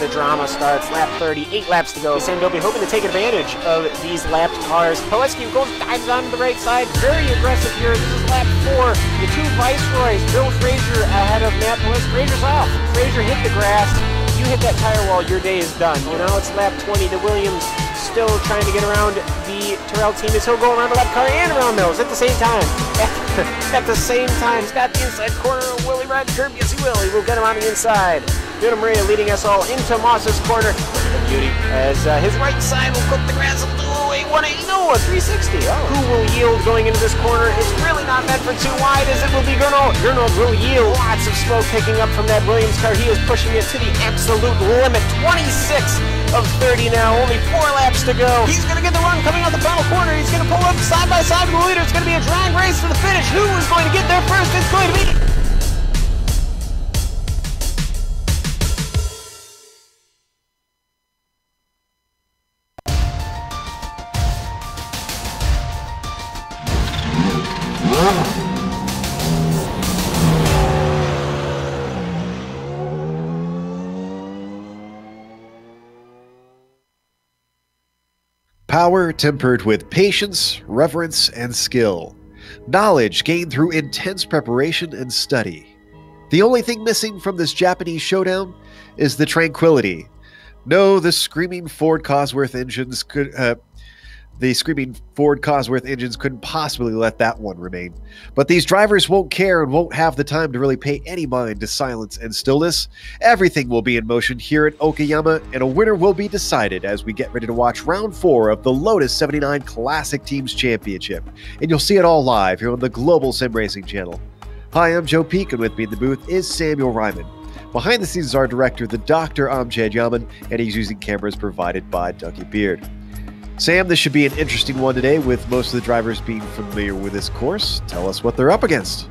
the drama starts. Lap 30, 8 laps to go. Sandopi hoping to take advantage of these lapped cars. Pileski goes, dives onto the right side. Very aggressive here. This is lap 4. The two Viceroys. Bill Frazier ahead of Matt Pileski. Frazier's off. Frazier hit the grass. You hit that tire wall, your day is done. Well, now it's lap 20. The Williams still trying to get around the Terrell team as he'll go around the lap car and around those at the same time. At the same time, he's got the inside corner. Will he ride the curb? Yes, he will. He will get him on the inside. Vito Maria leading us all into Moss's corner. The beauty as his right side will cook the grass a little. A 180, no, a 360. Oh. Who will yield going into this corner? It's really not meant for too wide as it will be Gernald. Gernald will yield. Lots of smoke picking up from that Williams car. He is pushing it to the absolute limit. 26 of 30 now. Only 4 laps to go. He's going to get the run coming out the final corner. He's going to pull up side by side with the leader. It's going to be a drag race to the finish. Who is going to get there first? It's going to be... Power tempered with patience, reverence, and skill. Knowledge gained through intense preparation and study. The only thing missing from this Japanese showdown is the tranquility. No, the screaming Ford Cosworth engines couldn't possibly let that one remain. But these drivers won't care and won't have the time to really pay any mind to silence and stillness. Everything will be in motion here at Okayama, and a winner will be decided as we get ready to watch round 4 of the Lotus 79 Classic Teams Championship. And you'll see it all live here on the Global SimRacing Channel. Hi, I'm Joe Peak, and with me in the booth is Samuel Ryman. Behind the scenes is our director, the Dr. Amjad Yaman, and he's using cameras provided by Ducky Beard. Sam, this should be an interesting one today with most of the drivers being familiar with this course. Tell us what they're up against.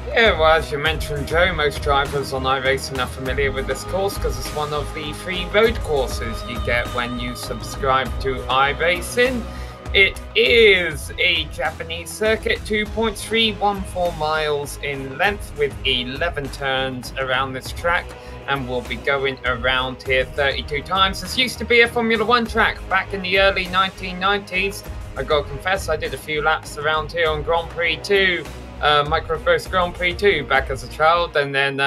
Yeah, well, as you mentioned, Joe, most drivers on iRacing are familiar with this course because it's one of the free road courses you get when you subscribe to iRacing. It is a Japanese circuit, 2.314 miles in length with 11 turns around this track. And we'll be going around here 32 times. This used to be a Formula 1 track back in the early 1990s. I gotta confess, I did a few laps around here on Grand Prix 2, Microverse Grand Prix 2 back as a child. And then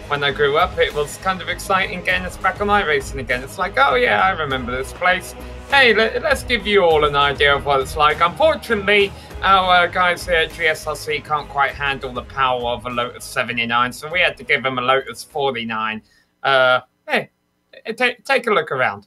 when I grew up, it was kind of exciting getting us back on iRacing again. It's like, oh yeah, I remember this place. Hey, let's give you all an idea of what it's like. Unfortunately, our guys here at GSRC can't quite handle the power of a Lotus 79, so we had to give them a Lotus 49. Hey, take a look around.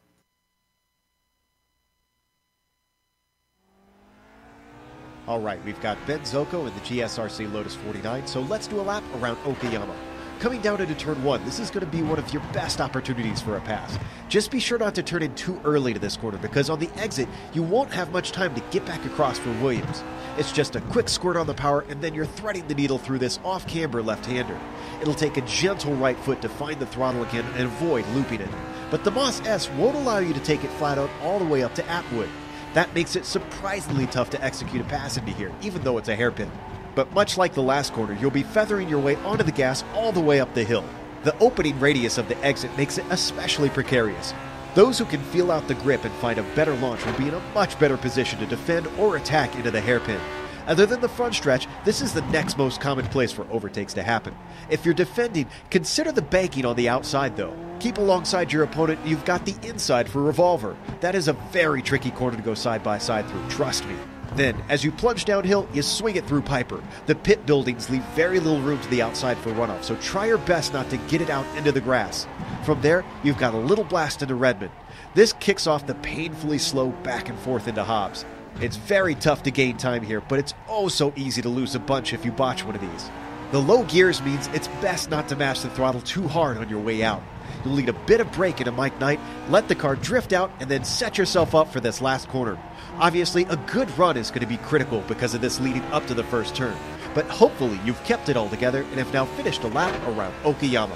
All right, we've got Ben Zoko in the GSRC Lotus 49, so let's do a lap around Okayama. Coming down into turn 1, this is going to be one of your best opportunities for a pass. Just be sure not to turn in too early to this corner because on the exit, you won't have much time to get back across for Williams. It's just a quick squirt on the power and then you're threading the needle through this off-camber left-hander. It'll take a gentle right foot to find the throttle again and avoid looping it. But the Moss S won't allow you to take it flat out all the way up to Atwood. That makes it surprisingly tough to execute a pass into here, even though it's a hairpin. But much like the last corner, you'll be feathering your way onto the gas all the way up the hill. The opening radius of the exit makes it especially precarious. Those who can feel out the grip and find a better launch will be in a much better position to defend or attack into the hairpin. Other than the front stretch, this is the next most common place for overtakes to happen. If you're defending, consider the banking on the outside though. Keep alongside your opponent, you've got the inside for revolver. That is a very tricky corner to go side by side through, trust me. Then, as you plunge downhill, you swing it through Piper. The pit buildings leave very little room to the outside for runoff, so try your best not to get it out into the grass. From there, you've got a little blast into Redmond. This kicks off the painfully slow back and forth into Hobbs. It's very tough to gain time here, but it's oh so easy to lose a bunch if you botch one of these. The low gears means it's best not to mash the throttle too hard on your way out. You'll need a bit of brake into Mike Knight, let the car drift out, and then set yourself up for this last corner. Obviously, a good run is going to be critical because of this leading up to the first turn, but hopefully you've kept it all together and have now finished a lap around Okayama.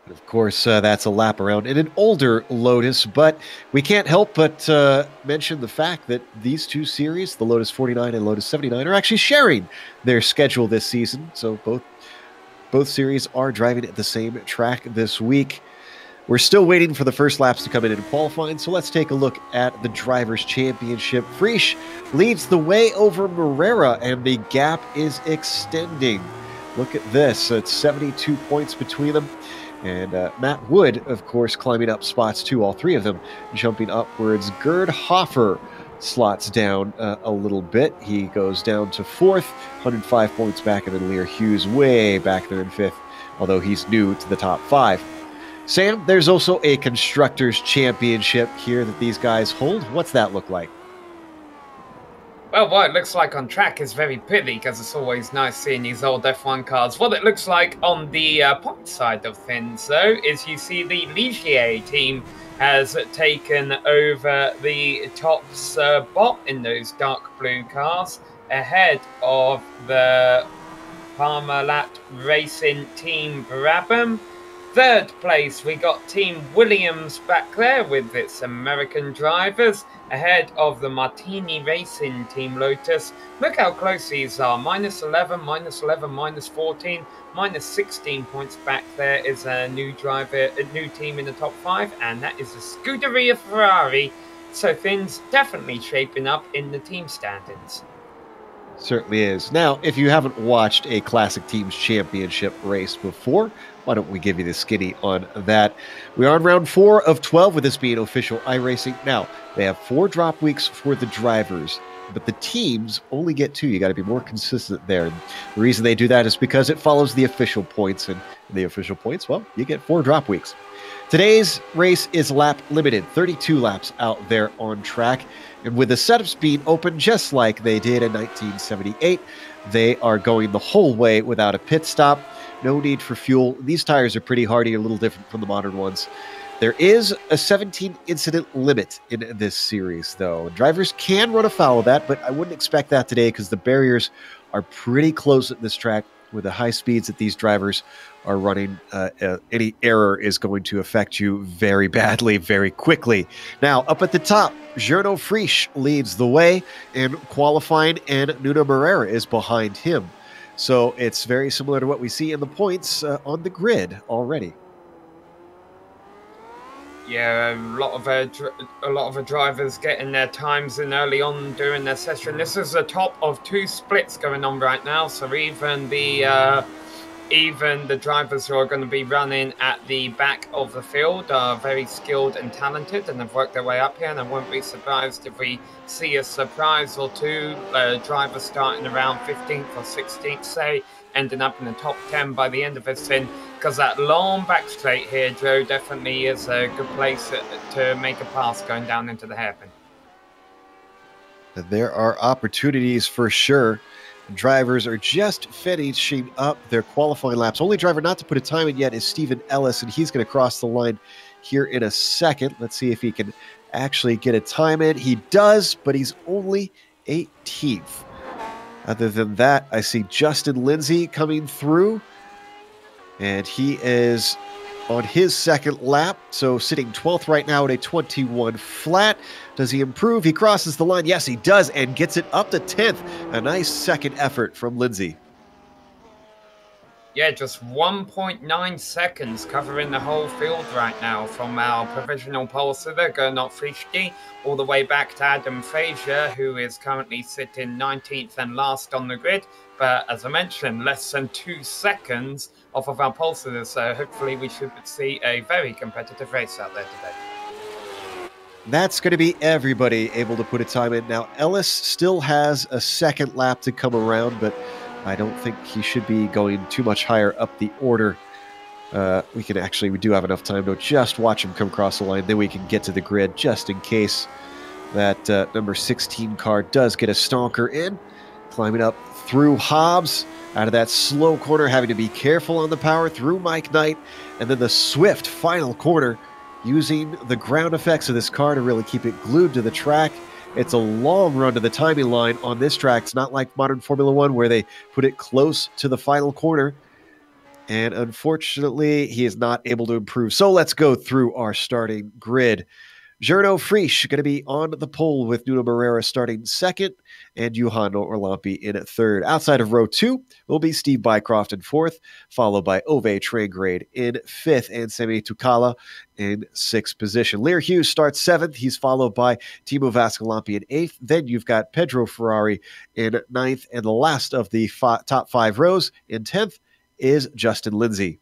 And of course, that's a lap around in an older Lotus, but we can't help but mention the fact that these two series, the Lotus 49 and Lotus 79, are actually sharing their schedule this season. So both series are driving at the same track this week. We're still waiting for the first laps to come in qualifying, so let's take a look at the Drivers' Championship. Prix leads the way over Morera, and the gap is extending. Look at this. It's 72 points between them. And Matt Wood, of course, climbing up spots too, all three of them jumping upwards. Gerd Hoffer slots down a little bit. He goes down to 4th, 105 points back, and then Lear Hughes way back there in 5th, although he's new to the top 5. Sam, there's also a Constructors Championship here that these guys hold. What's that look like? Well, what it looks like on track is very pretty, because it's always nice seeing these old F1 cars. What it looks like on the point side of things, though, is you see the Ligier team has taken over the top spot in those dark blue cars, ahead of the Parmalat Racing Team Brabham. Third place, we got Team Williams back there with its American drivers, ahead of the Martini Racing Team Lotus. Look how close these are. -11, -11, -14, -16 points back there is a new driver, a new team in the top 5, and that is the Scuderia Ferrari. So things definitely shaping up in the team standings. Certainly is. Now, if you haven't watched a Classic Teams Championship race before, why don't we give you the skinny on that? We are on round 4 of 12, with this being official iRacing. Now, they have 4 drop weeks for the drivers, but the teams only get 2. You got to be more consistent there. The reason they do that is because it follows the official points, and the official points, well, you get 4 drop weeks. Today's race is lap limited, 32 laps out there on track. And with the setups being open just like they did in 1978, they are going the whole way without a pit stop. No need for fuel. These tires are pretty hardy, a little different from the modern ones. There is a 17 incident limit in this series, though. Drivers can run afoul of that, but I wouldn't expect that today because the barriers are pretty close at this track. With the high speeds that these drivers are running, any error is going to affect you very badly, very quickly. Now, up at the top, Gernot Prix leads the way in qualifying, and Nuno Moreira is behind him. So it's very similar to what we see in the points on the grid already. Yeah, a lot of the drivers getting their times in early on during their session. This is the top of 2 splits going on right now, so even the drivers who are going to be running at the back of the field are very skilled and talented, and have worked their way up here. And I won't be surprised if we see a surprise or two, drivers starting around 15th or 16th, say, ending up in the top 10 by the end of this thing, because that long back straight here, Joe, definitely is a good place to make a pass going down into the hairpin. There are opportunities for sure. Drivers are just finishing up their qualifying laps. Only driver not to put a time in yet is Stephen Ellis, and he's going to cross the line here in a second. Let's see if he can actually get a time in. He does, but he's only 18th. Other than that, I see Justin Lindsay coming through, and he is on his second lap, so sitting 12th right now at a 21 flat. Does he improve? He crosses the line. Yes, he does, and gets it up to 10th. A nice second effort from Lindsay. Yeah, just 1.9 seconds covering the whole field right now from our provisional pole sitter, Gernot Prix, all the way back to Adam Fraser, who is currently sitting 19th and last on the grid. But as I mentioned, less than 2 seconds off of our pole sitter, so hopefully we should see a very competitive race out there today. That's going to be everybody able to put a time in. Now, Ellis still has a second lap to come around, but I don't think he should be going too much higher up the order. We do have enough time to just watch him come across the line. Then we can get to the grid just in case that number 16 car does get a stonker in. Climbing up through Hobbs, out of that slow corner, having to be careful on the power through Mike Knight, and then the swift final corner, using the ground effects of this car to really keep it glued to the track. It's a long run to the timing line on this track. It's not like modern Formula One where they put it close to the final corner. And unfortunately, he is not able to improve. So let's go through our starting grid. Gernot Frisch going to be on the pole with Nuno Moreira starting second and Johan Orlampi in third. Outside of row 2 will be Steve Bycroft in fourth, followed by Ove Trangrade in fifth and Semi Tukala in sixth position. Lear Hughes starts seventh. He's followed by Timo Vascolampi in eighth. Then you've got Pedro Ferrari in ninth, and the last of the top 5 rows in 10th is Justin Lindsay.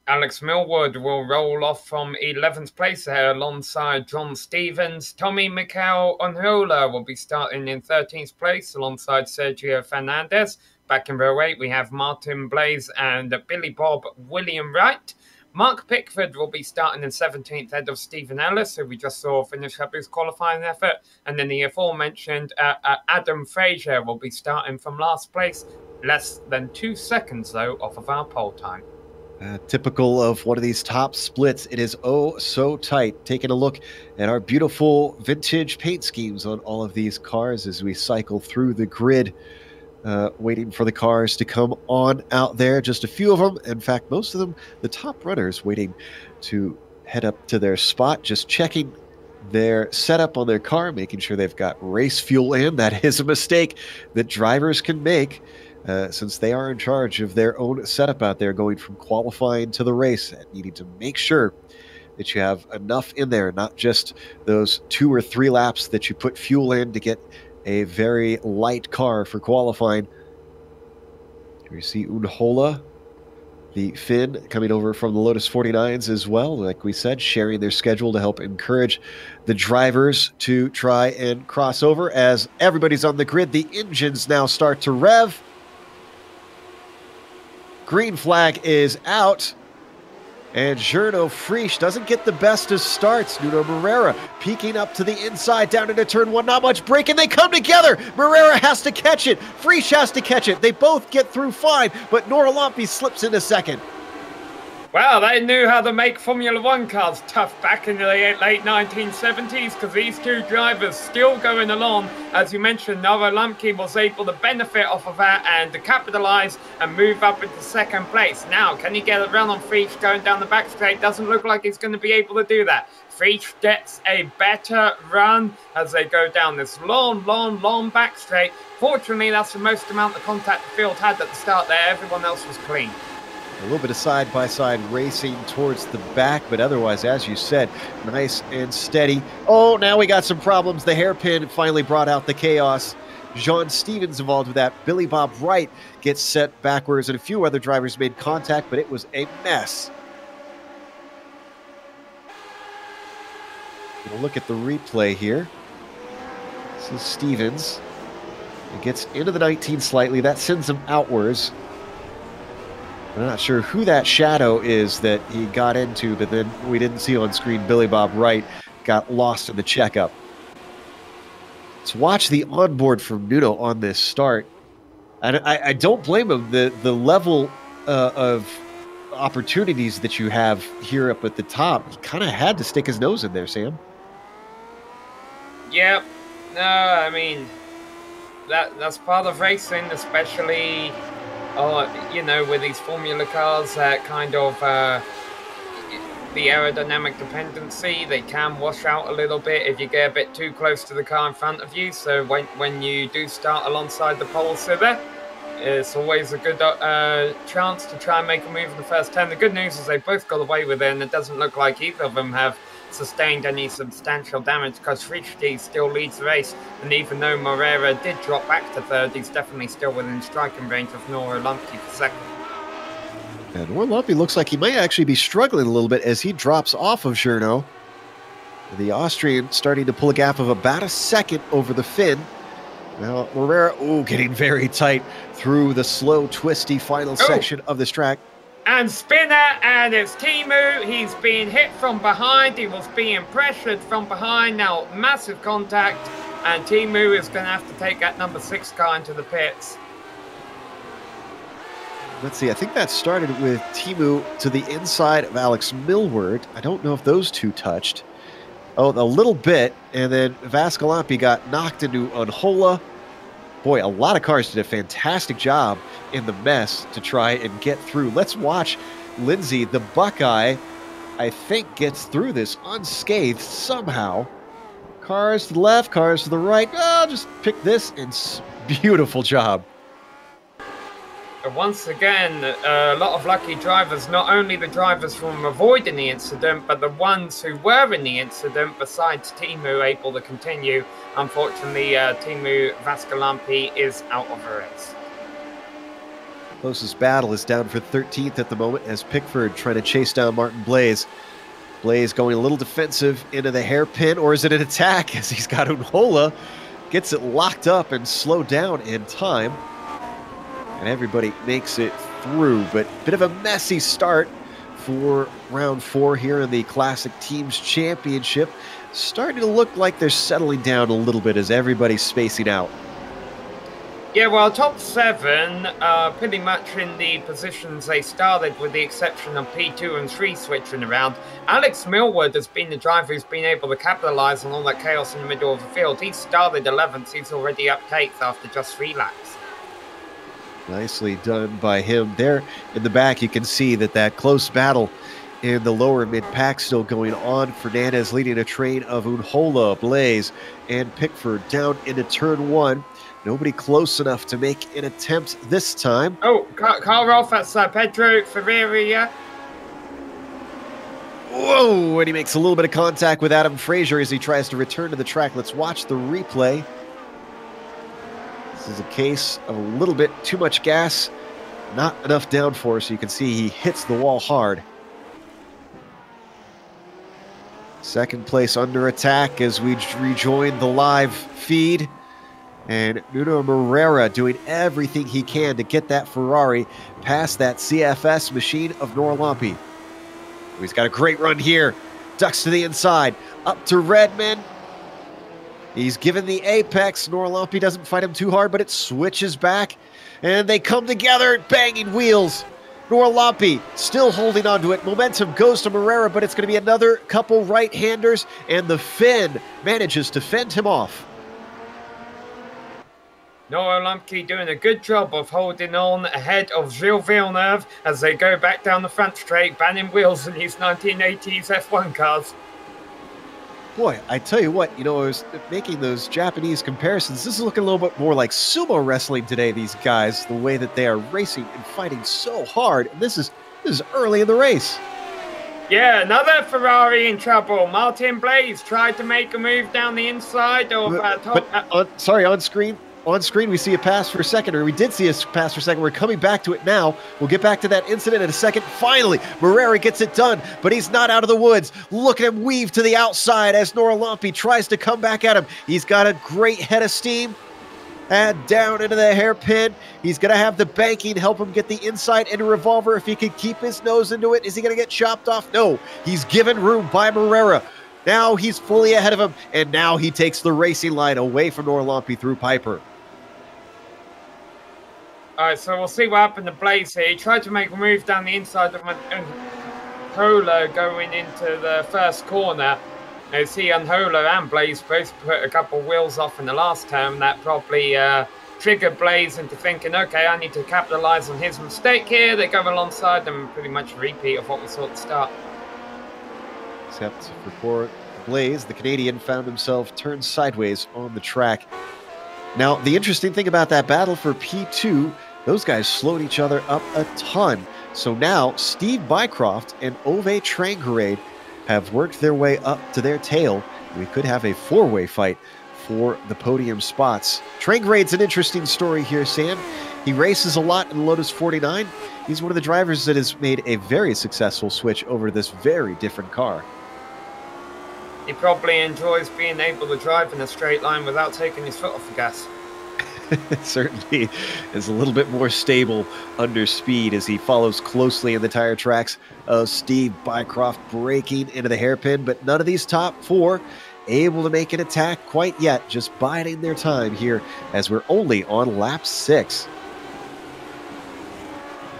Alex Millwood will roll off from 11th place there alongside John Stevens. Tommy Mikel Onhola will be starting in 13th place alongside Sergio Fernandez. Back in row 8, we have Martin Blaze and Billy Bob William Wright. Mark Pickford will be starting in 17th ahead of Stephen Ellis, who we just saw finish up his qualifying effort. And then the aforementioned Adam Fraser will be starting from last place, less than 2 seconds, though, off of our pole time. Typical of one of these top splits, it is oh so tight. Taking a look at our beautiful vintage paint schemes on all of these cars as we cycle through the grid, waiting for the cars to come on out there. Just a few of them, in fact, most of them, the top runners waiting to head up to their spot, just checking their setup on their car, making sure they've got race fuel in. That is a mistake that drivers can make. Since they are in charge of their own setup out there, going from qualifying to the race, and needing to make sure that you have enough in there, not just those 2 or 3 laps that you put fuel in to get a very light car for qualifying. Here you see Unhola, the Finn, coming over from the Lotus 49s as well. Like we said, sharing their schedule to help encourage the drivers to try and cross over. As everybody's on the grid, the engines now start to rev. Green flag is out, and Gernot Frisch doesn't get the best of starts. Nuno Moreira peeking up to the inside, down into turn 1, not much braking. They come together. Moreira has to catch it. Frisch has to catch it. They both get through fine, but Orlampi slips in a second. Well, they knew how to make Formula One cars tough back in the late 1970s, because these two drivers still going along. As you mentioned, Orlampi was able to benefit off of that and to capitalise and move up into second place. Now, can he get a run on Frisch going down the back straight? Doesn't look like he's going to be able to do that. Frisch gets a better run as they go down this long back straight. Fortunately, that's the most amount of contact the field had at the start there. Everyone else was clean. A little bit of side-by-side racing towards the back, but otherwise, as you said, nice and steady. Oh, now we got some problems. The hairpin finally brought out the chaos. John Stevens involved with that. Billy Bob Wright gets set backwards, and a few other drivers made contact, but it was a mess. We'll look at the replay here. This is Stevens. He gets into the 19 slightly. That sends him outwards. I'm not sure who that shadow is that he got into, but then we didn't see on screen Billy Bob Wright got lost in the checkup. Let's watch the onboard from Nuno on this start. I don't blame him. The level of opportunities that you have here up at the top, he kind of had to stick his nose in there, Sam. Yep. No, I mean, that's part of racing, especially... you know, with these Formula cars, kind of the aerodynamic dependency, they can wash out a little bit if you get a bit too close to the car in front of you. So when you do start alongside the pole sitter, it's always a good chance to try and make a move in the first 10. The good news is they both got away with it, and it doesn't look like either of them have sustained any substantial damage, because Frisch still leads the race, and even though Moreira did drop back to third, he's definitely still within striking range of Orlampi for second. And Orlampi looks like he might actually be struggling a little bit as he drops off of Gernot. The Austrian starting to pull a gap of about a second over the Finn. Now Moreira, getting very tight through the slow, twisty final section of this track. And spinner, and it's Timu. He's being hit from behind. He was being pressured from behind. Now, massive contact, and Timu is going to have to take that number 6 car into the pits. Let's see, I think that started with Timu to the inside of Alex Millward. I don't know if those two touched. Oh, a little bit, and then Vascolampi got knocked into Onhola. Boy, a lot of cars did a fantastic job in the mess to try and get through. Let's watch Lindsay, the Buckeye, I think gets through this unscathed somehow. Cars to the left, cars to the right. Oh, just pick this and beautiful job. Once again, a lot of lucky drivers, not only the drivers from avoiding the incident, but the ones who were in the incident, besides Timu, able to continue. Unfortunately, Timu Vascalampi is out of the race. Closest battle is down for 13th at the moment as Pickford trying to chase down Martin Blaze. Blaze going a little defensive into the hairpin, or is it an attack as he's got Unhola, gets it locked up and slowed down in time. And everybody makes it through, but bit of a messy start for round 4 here in the Classic Teams Championship. Starting to look like they're settling down a little bit as everybody's spacing out. Yeah, well, top 7 pretty much in the positions they started, with the exception of P2 and 3 switching around. Alex Millward has been the driver who's been able to capitalize on all that chaos in the middle of the field. He started 11th, he's already up 8th after just 3 laps. Nicely done by him. There in the back, you can see that close battle in the lower mid-pack still going on. Fernandez leading a train of Unhola, Blaze, and Pickford down into turn 1. Nobody close enough to make an attempt this time. Oh, car off, that's Pedro Ferreira. Whoa, and he makes a little bit of contact with Adam Frazier as he tries to return to the track. Let's watch the replay. This is a case of a little bit too much gas, not enough downforce. You can see he hits the wall hard. Second place under attack as we rejoin the live feed. And Nuno Moreira doing everything he can to get that Ferrari past that CFS machine of Norlampi. He's got a great run here. Ducks to the inside. Up to Redmond. He's given the apex. Norlampi doesn't fight him too hard, but it switches back. And they come together, banging wheels. Norlampi still holding on to it. Momentum goes to Moreira, but it's going to be another couple right-handers. And the Finn manages to fend him off. Norlampi doing a good job of holding on ahead of Gilles Villeneuve as they go back down the front straight, banning wheels in these 1980s F1 cars. Boy, I tell you what, I was making those Japanese comparisons. This is looking a little bit more like sumo wrestling today, these guys, the way that they are racing and fighting so hard. And this is early in the race. Yeah, another Ferrari in trouble. Martin Blaze tried to make a move down the inside of On screen, we see a pass for a second, or we did see a pass for a second. We're coming back to it now. We'll get back to that incident in a second. Finally, Moreira gets it done, but he's not out of the woods. Look at him weave to the outside as Norlampi tries to come back at him. He's got a great head of steam. And down into the hairpin. He's going to have the banking help him get the inside into revolver. If he can keep his nose into it, is he going to get chopped off? No, he's given room by Moreira. Now he's fully ahead of him, and now he takes the racing line away from Norlampi through Piper. All right, so we'll see what happened to Blaze here. He tried to make a move down the inside of Unhola going into the first corner. You see Unhola and Blaze both put a couple of wheels off in the last turn. That probably triggered Blaze into thinking, okay, I need to capitalize on his mistake here. They go alongside them, pretty much a repeat of what we saw at the start. Except for Blaze, the Canadian found himself turned sideways on the track. Now, the interesting thing about that battle for P2, those guys slowed each other up a ton. So now, Steve Bycroft and Ove Trangarade have worked their way up to their tail. We could have a four-way fight for the podium spots. Trangarade's an interesting story here, Sam. He races a lot in Lotus 49. He's one of the drivers that has made a very successful switch over this very different car. He probably enjoys being able to drive in a straight line without taking his foot off the gas. It certainly is a little bit more stable under speed as he follows closely in the tire tracks of Steve Bycroft, breaking into the hairpin, but none of these top four able to make an attack quite yet, just biding their time here as we're only on lap 6.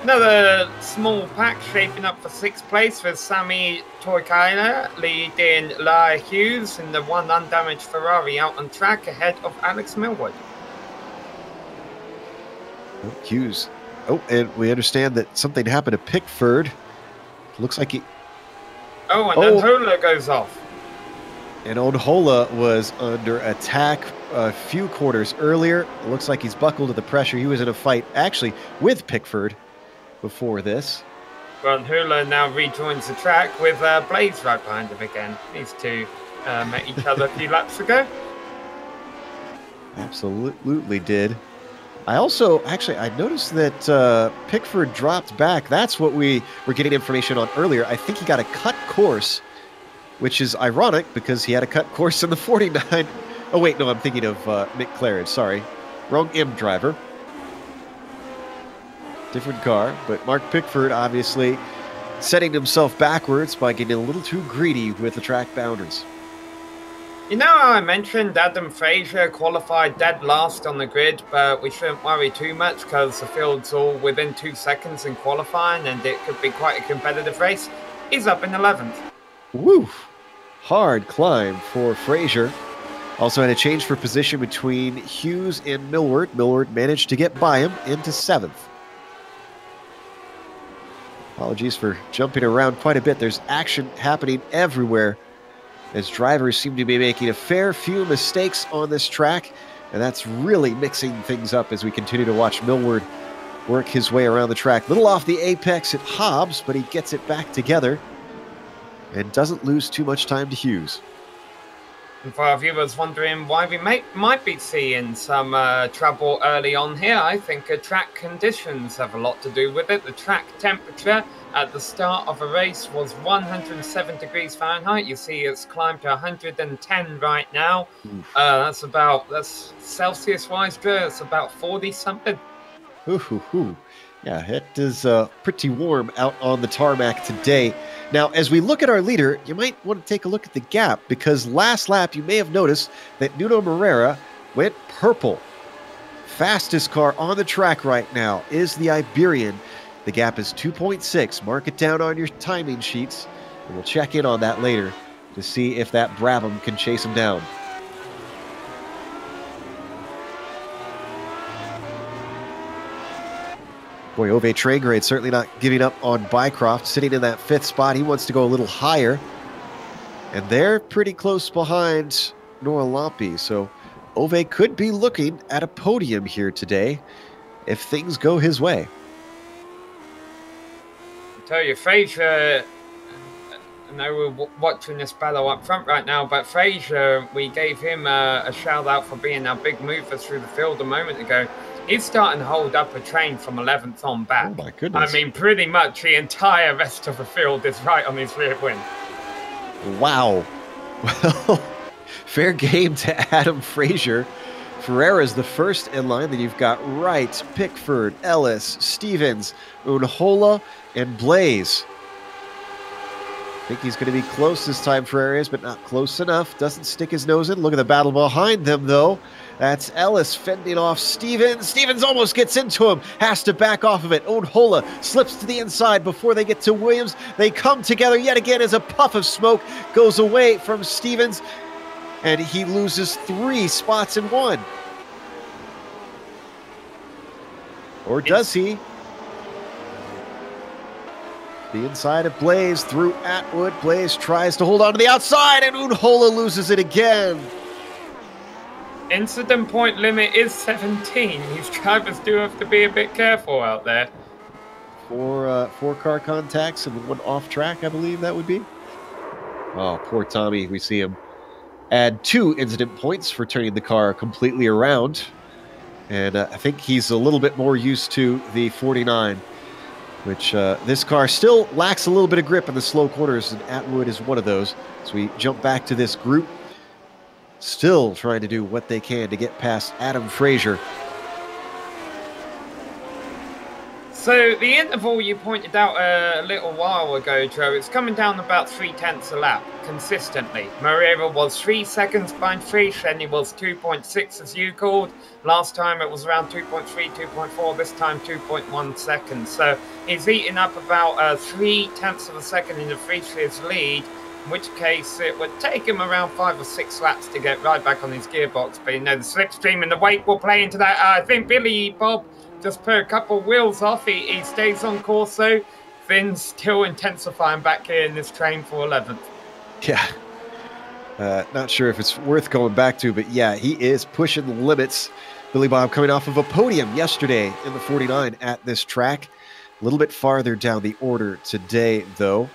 Another small pack shaping up for 6th place with Sami Toikaila leading Laia Hughes in the one undamaged Ferrari out on track ahead of Alex Millward. Oh, Hughes. Oh, and we understand that something happened to Pickford. Looks like he... Oh, and then Hula goes off. And Onhola was under attack a few quarters earlier. It looks like he's buckled to the pressure. He was in a fight, actually, with Pickford before this. Well, Hula now rejoins the track with Blaze right behind him again. These two met each other a few laps ago. Absolutely did. I also, actually, I noticed that Pickford dropped back. That's what we were getting information on earlier. I think he got a cut course, which is ironic because he had a cut course in the 49. Oh, wait, no, I'm thinking of Mick Claridge. Sorry. Wrong M driver. Different car, but Mark Pickford obviously setting himself backwards by getting a little too greedy with the track boundaries. You know how I mentioned Adam Fraser qualified dead last on the grid, but we shouldn't worry too much because the field's all within 2 seconds in qualifying and it could be quite a competitive race. He's up in 11th. Woo! Hard climb for Fraser. Also had a change for position between Hughes and Millward. Millward managed to get by him into 7th. Apologies for jumping around quite a bit. There's action happening everywhere as drivers seem to be making a fair few mistakes on this track, and that's really mixing things up as we continue to watch Millward work his way around the track. Little off the apex at Hobbs, but he gets it back together and doesn't lose too much time to Hughes. And for our viewers wondering why we might be seeing some trouble early on here, I think track conditions have a lot to do with it. The track temperature at the start of a race was 107 degrees Fahrenheit. You see it's climbed to 110 right now. That's Celsius-wise, Drew, it's about 40-something. Yeah, it is pretty warm out on the tarmac today. Now, as we look at our leader, you might want to take a look at the gap because last lap you may have noticed that Nuno Moreira went purple. Fastest car on the track right now is the Iberian. The gap is 2.6. Mark it down on your timing sheets, and we'll check in on that later to see if that Brabham can chase him down. Boy, Ove Traegrade certainly not giving up on Bycroft, sitting in that 5th spot. He wants to go a little higher. And they're pretty close behind Nora Lampe. So Ove could be looking at a podium here today if things go his way. I tell you, Fraser, I know we're watching this battle up front right now, but Fraser, we gave him a shout out for being our big mover through the field a moment ago. He's starting to hold up a train from 11th on back. Oh my goodness. I mean, pretty much the entire rest of the field is right on his rear wing. Wow. Well, fair game to Adam Fraser. Ferreira's the first in line. Then you've got Wright, Pickford, Ellis, Stevens, Unhola, and Blaze. I think he's going to be close this time, Ferreira, but not close enough. Doesn't stick his nose in. Look at the battle behind them, though. That's Ellis fending off Stevens. Stevens almost gets into him. Has to back off of it. Onhola slips to the inside before they get to Williams. They come together yet again as a puff of smoke goes away from Stevens. And he loses 3 spots in 1. Or does he? The inside of Blaze through Atwood. Blaze tries to hold on to the outside, and Unhola loses it again. Incident point limit is 17. These drivers do have to be a bit careful out there. 4 car contacts and 1 off track, I believe that would be. Oh, poor Tommy. We see him add 2 incident points for turning the car completely around. And I think he's a little bit more used to the 49, which this car still lacks a little bit of grip in the slow corners, and Atwood is one of those. So we jump back to this group, still trying to do what they can to get past Adam Fraser. So the interval you pointed out a little while ago, Joe, it's coming down about 0.3 a lap consistently. Moreira was 3 seconds behind Frisch, and he was 2.6 as you called. Last time it was around 2.3, 2.4, this time 2.1 seconds. So he's eating up about 0.3 of a second in the Frisch's lead, in which case it would take him around 5 or 6 laps to get right back on his gearbox. But you know, the slipstream and the weight will play into that. I think Billy Bob just put a couple wheels off. He stays on course though. Things still intensifying back here in this train for 11th. Yeah. Not sure if it's worth going back to, but yeah, he is pushing the limits. Billy Bob coming off of a podium yesterday in the 49 at this track. A little bit farther down the order today, though.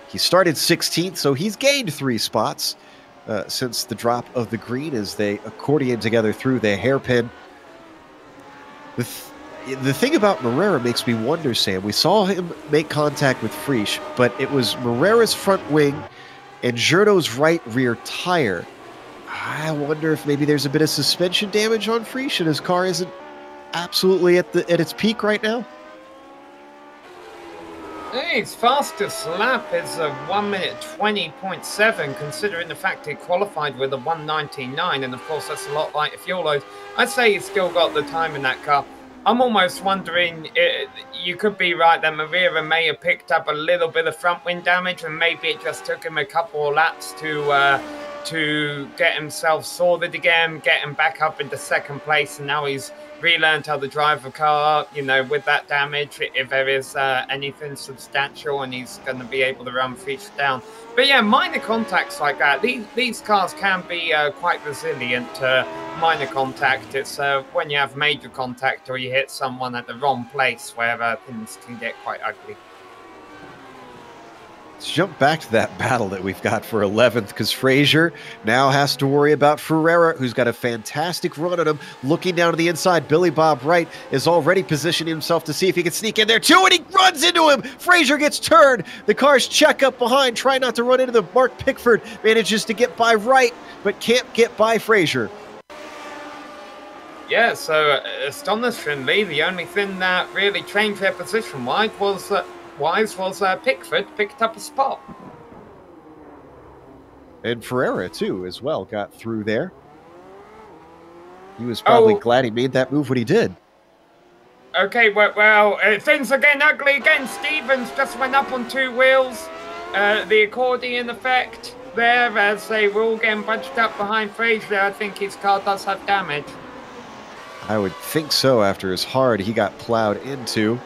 He started 16th, so he's gained 3 spots since the drop of the green as they accordion together through the hairpin. The thing about Moreira makes me wonder, Sam. We saw him make contact with Prix, but it was Moreira's front wing and Giorno's right rear tire. I wonder if maybe there's a bit of suspension damage on Prix and his car isn't absolutely at its peak right now. His fastest lap is a 1 minute 20.7, considering the fact he qualified with a 1:99, and of course that's a lot lighter fuel load. I'd say he's still got the time in that car. I'm almost wondering, you could be right that Moreira may have picked up a little bit of front wing damage, and maybe it just took him a couple of laps to get himself sorted again, get him back up into second place, and now he's relearned how to drive a car, you know, with that damage, if there is anything substantial, and he's going to be able to run Prix down. But yeah, minor contacts like that, these cars can be quite resilient to minor contact. It's when you have major contact or you hit someone at the wrong place where things can get quite ugly. Let's jump back to that battle that we've got for 11th, because Frazier now has to worry about Ferreira, who's got a fantastic run on him. Looking down to the inside, Billy Bob Wright is already positioning himself to see if he can sneak in there too, and he runs into him. Frazier gets turned. The cars check up behind, try not to run into them. Mark Pickford manages to get by Wright, but can't get by Frazier. Yeah, so astonishingly, the only thing that really changed their position-wise was Pickford picked up a spot. And Ferreira, too, as well, got through there. He was probably glad he made that move when he did. Okay, well, things are getting ugly again. Stevens just went up on 2 wheels. The accordion effect there as they were all getting bunched up behind Frazier. I think his car does have damage. I would think so after as hard he got plowed into.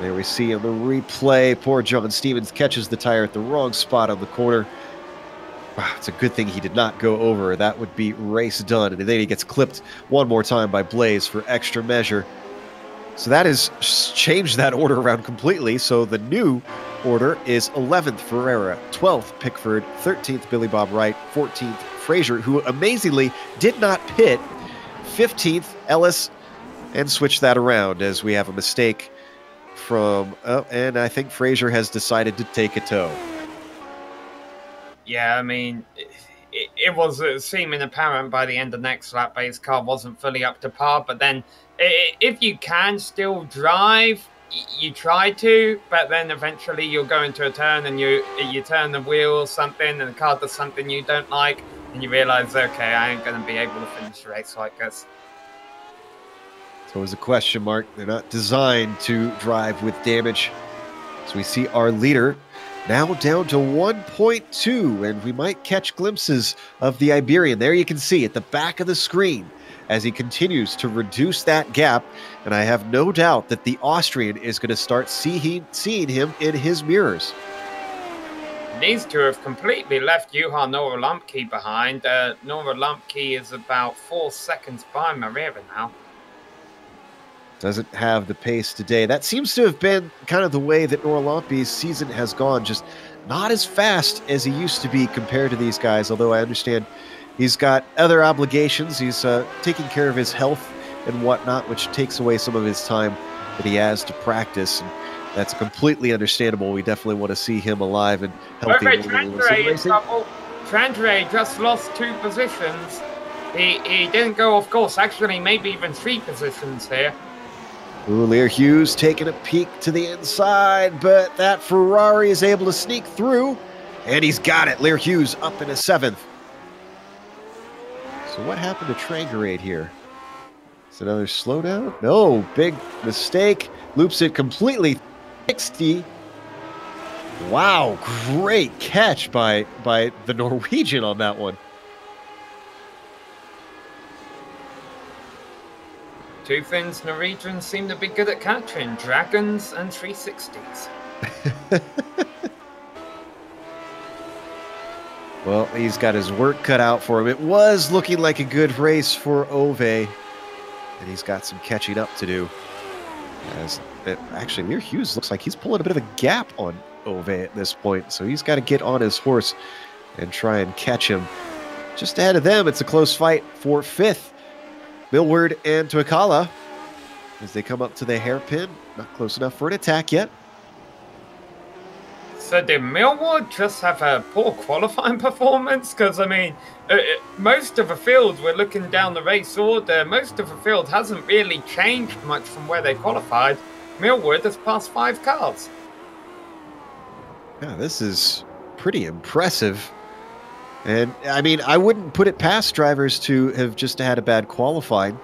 There we see on the replay, poor John Stevens catches the tire at the wrong spot on the corner. Wow, it's a good thing he did not go over. That would be race done. And then he gets clipped one more time by Blaze for extra measure. So that has changed that order around completely. So the new order is 11th Ferreira, 12th Pickford, 13th Billy Bob Wright, 14th Frazier, who amazingly did not pit, 15th Ellis, and switch that around as we have a mistake from, and I think Frazier has decided to take a tow. Yeah, I mean, it was seeming apparent by the end of next lap that his car wasn't fully up to par, but then if you can still drive, you try to, but then eventually you'll go into a turn and you turn the wheel or something and the car does something you don't like, and you realize, okay, I ain't going to be able to finish the race like this. So it's a question mark. They're not designed to drive with damage. So we see our leader now down to 1.2, and we might catch glimpses of the Iberian. There you can see at the back of the screen as he continues to reduce that gap, and I have no doubt that the Austrian is going to start seeing him in his mirrors. Needs to have completely left Juha Nora Lumpke behind. Nora Lumpke is about 4 seconds behind Moreira now. Doesn't have the pace today. That seems to have been kind of the way that Nora Lumpke's season has gone, just not as fast as he used to be compared to these guys, although I understand he's got other obligations. He's taking care of his health and whatnot, which takes away some of his time that he has to practice. And that's completely understandable. We definitely want to see him alive and healthy. Trandre just lost 2 positions. He didn't go off course. Actually, maybe even 3 positions here. Lear Hughes taking a peek to the inside, but that Ferrari is able to sneak through, and he's got it. Lear Hughes up in a 7th. So what happened to Trangerade here? Is it another slowdown? No, big mistake. Loops it completely 60. Wow, great catch by the Norwegian on that one. Two things Norwegians seem to be good at catching: dragons and 360s. Well, he's got his work cut out for him. It was looking like a good race for Ove, and he's got some catching up to do. As actually, Lear Hughes looks like he's pulling a bit of a gap on Ove at this point, so he's got to get on his horse and try and catch him. Just ahead of them, it's a close fight for 5th. Millward and Tuakala as they come up to the hairpin. Not close enough for an attack yet. So did Millward just have a poor qualifying performance? Because, I mean, most of the field, we're looking down the race order, most of the field hasn't really changed much from where they qualified. Millward has passed 5 cars. Yeah, this is pretty impressive. And, I mean, I wouldn't put it past drivers to have just had a bad qualifying.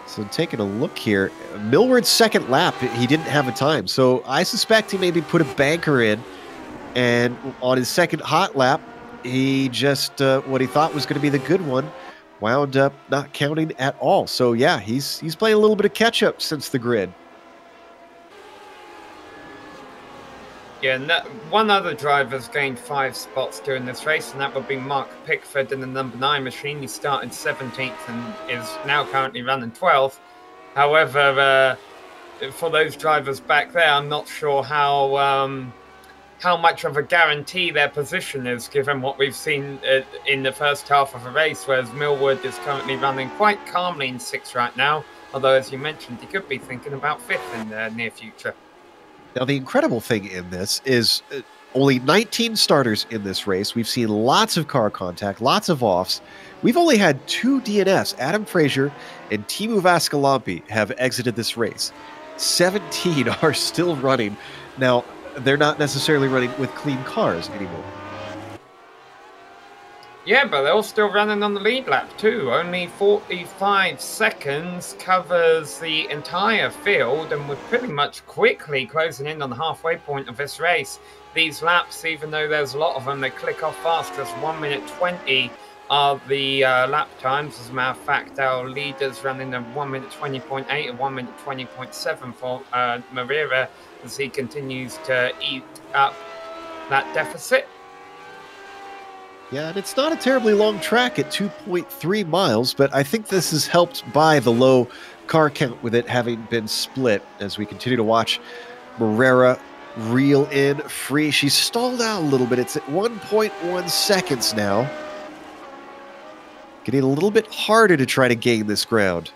So taking a look here, Millward's second lap, he didn't have a time. So I suspect he maybe put a banker in. And on his second hot lap, he just, what he thought was going to be the good one, wound up not counting at all. So, yeah, he's playing a little bit of catch-up since the grid. Yeah, one other driver's gained 5 spots during this race, and that would be Mark Pickford in the number 9 machine. He started 17th and is now currently running 12th. However, for those drivers back there, I'm not sure how much of a guarantee their position is, given what we've seen in the first half of the race, whereas Millward is currently running quite calmly in 6th right now, although, as you mentioned, he could be thinking about 5th in the near future. Now, the incredible thing in this is only 19 starters in this race. We've seen lots of car contact, lots of offs. We've only had 2 DNFs. Adam Frazier and Teemu Vaskalampi have exited this race. 17 are still running. Now, they're not necessarily running with clean cars anymore. Yeah, but they're all still running on the lead lap too. Only 45 seconds covers the entire field, and we're pretty much quickly closing in on the halfway point of this race. These laps, even though there's a lot of them, they click off fast. Just 1 minute 20 are the lap times. As a matter of fact, our leaders running a 1 minute 20.8 and 1 minute 20.7 for Moreira as he continues to eat up that deficit. Yeah, and it's not a terribly long track at 2.3 miles, but I think this is helped by the low car count with it having been split as we continue to watch Moreira reel in free. She's stalled out a little bit. It's at 1.1 seconds now. Getting a little bit harder to try to gain this ground.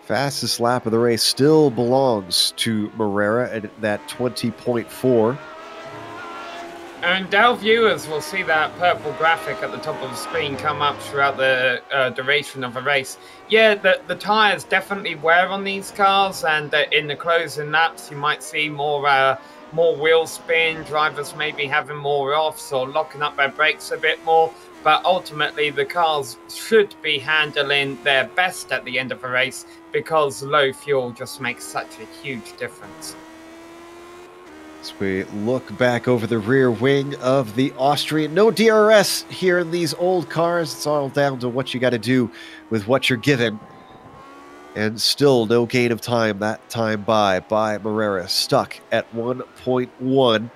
Fastest lap of the race still belongs to Moreira at that 20.4. And our viewers will see that purple graphic at the top of the screen come up throughout the duration of the race. Yeah, the tyres definitely wear on these cars, and in the closing laps you might see more wheel spin, drivers maybe having more offs or locking up their brakes a bit more. But ultimately, the cars should be handling their best at the end of the race because low fuel just makes such a huge difference. As we look back over the rear wing of the Austrian, no DRS here in these old cars. It's all down to what you got to do with what you're given. And still no gain of time that time by Moreira, stuck at 1.1.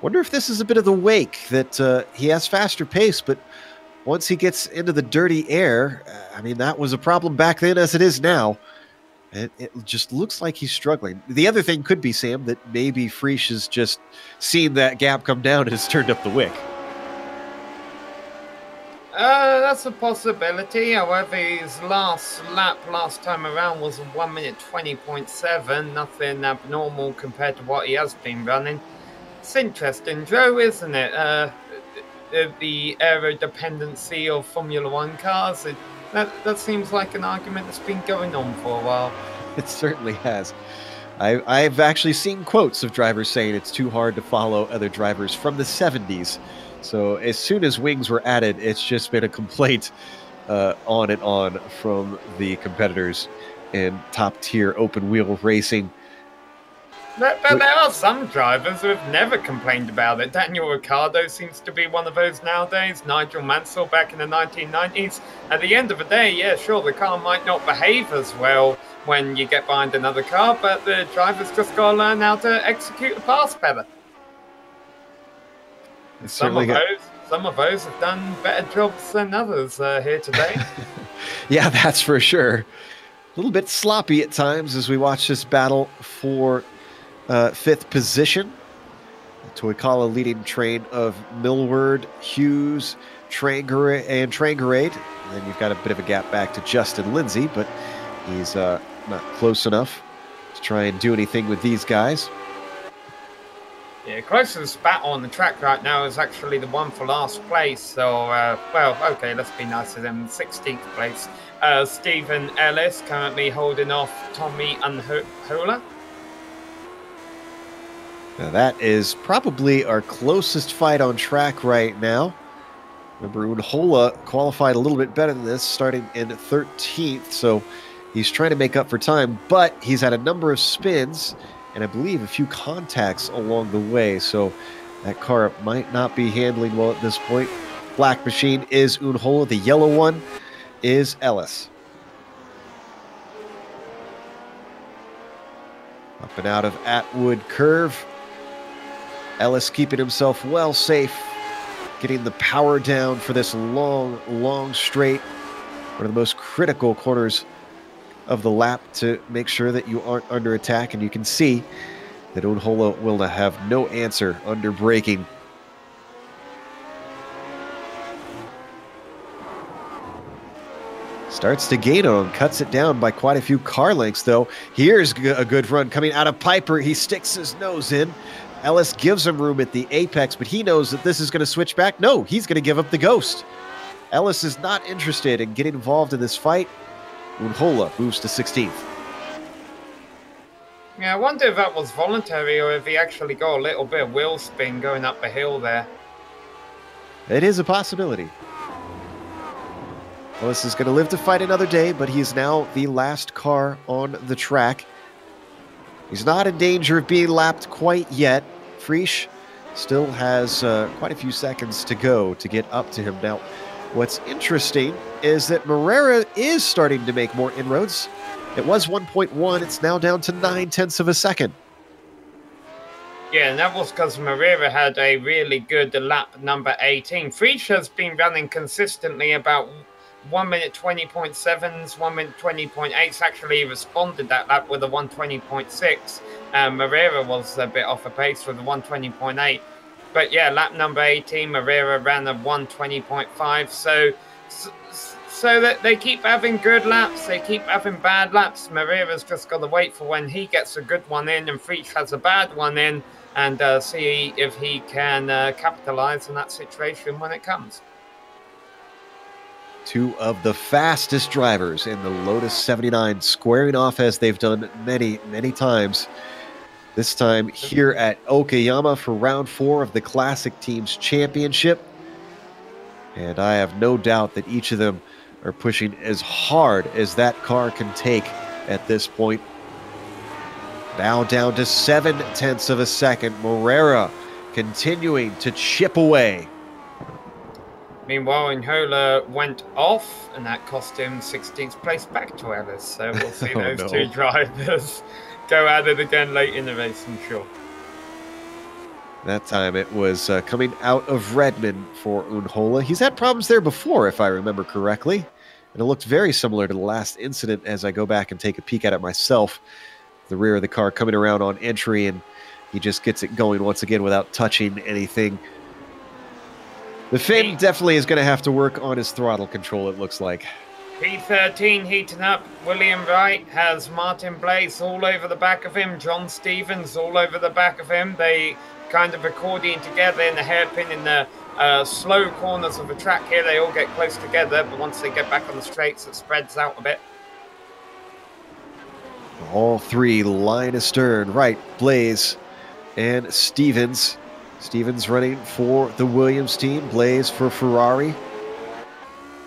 Wonder if this is a bit of the wake that he has faster pace, but once he gets into the dirty air, I mean, that was a problem back then as it is now. It just looks like he's struggling. The other thing could be, Sam, that maybe Frisch has just seen that gap come down and has turned up the wick. That's a possibility. However, his last lap last time around was 1 minute 20.7. Nothing abnormal compared to what he has been running. It's interesting, Joe, isn't it? The aero dependency of Formula One cars. That seems like an argument that's been going on for a while. It certainly has. I've actually seen quotes of drivers saying it's too hard to follow other drivers from the 70s. So as soon as wings were added, it's just been a complaint on and on from the competitors in top-tier open-wheel racing. But there are some drivers who have never complained about it. Daniel Ricciardo seems to be one of those nowadays. Nigel Mansell back in the 1990s. At the end of the day, yeah, sure, the car might not behave as well when you get behind another car, but the driver's just got to learn how to execute the pass better. Some of those have done better jobs than others here today. Yeah, that's for sure. A little bit sloppy at times as we watch this battle for 5th position. Toycala leading train of Millward, Hughes, Trangerade. And then you've got a bit of a gap back to Justin Lindsay, but he's not close enough to try and do anything with these guys. Yeah, closest battle on the track right now is actually the one for last place. So, well, okay, let's be nice to them. 16th place. Stephen Ellis currently holding off Tommy Unhola. Now that is probably our closest fight on track right now. Remember, Unhola qualified a little bit better than this, starting in 13th, so he's trying to make up for time, but he's had a number of spins and I believe a few contacts along the way, so that car might not be handling well at this point. Black machine is Unhola, the yellow one is Ellis. Up and out of Atwood Curve. Ellis keeping himself well safe, getting the power down for this long straight. One of the most critical corners of the lap to make sure that you aren't under attack, and you can see that Unhola will have no answer under braking. Starts to gain on, cuts it down by quite a few car lengths though. Here's a good run coming out of Piper. He sticks his nose in. Ellis gives him room at the apex, but he knows that this is going to switch back. No, he's going to give up the ghost. Ellis is not interested in getting involved in this fight. Unhola moves to 16th. Yeah, I wonder if that was voluntary or if he actually got a little bit of wheel spin going up the hill there. It is a possibility. Ellis is going to live to fight another day, but he is now the last car on the track. He's not in danger of being lapped quite yet. Prix still has quite a few seconds to go to get up to him. Now, what's interesting is that Morera is starting to make more inroads. It was 1.1. It's now down to 9/10 of a second. Yeah, and that was because Morera had a really good lap number 18. Prix has been running consistently about 1 minute 20.7s, 1 minute 20.8s. Actually responded that lap with a 120.6. Morera was a bit off the pace with a 120.8. But yeah, lap number 18, Morera ran a 120.5. So that they keep having good laps, they keep having bad laps. Morera's just got to wait for when he gets a good one in and Prix has a bad one in, and see if he can capitalize on that situation when it comes. Two of the fastest drivers in the Lotus 79 squaring off as they've done many times. This time here at Okayama for round 4 of the Classic Teams Championship. And I have no doubt that each of them are pushing as hard as that car can take at this point. Now down to 7/10 of a second. Morera continuing to chip away. Meanwhile, Unhola went off, and that cost him 16th place back to Ellis. So we'll see those two drivers go at it again late in the race, I'm sure. That time it was coming out of Redmond for Unhola. He's had problems there before, if I remember correctly. And it looked very similar to the last incident as I go back and take a peek at it myself. The rear of the car coming around on entry, and he just gets it going once again without touching anything. The Finn definitely is going to have to work on his throttle control, it looks like. P13 heating up. William Wright has Martin Blaze all over the back of him. John Stevens all over the back of him. They kind of accordion together in the hairpin in the slow corners of the track here. They all get close together, but once they get back on the straights, it spreads out a bit. All three line astern. Wright, Blaze, and Stevens. Stevens running for the Williams team, Blaze for Ferrari.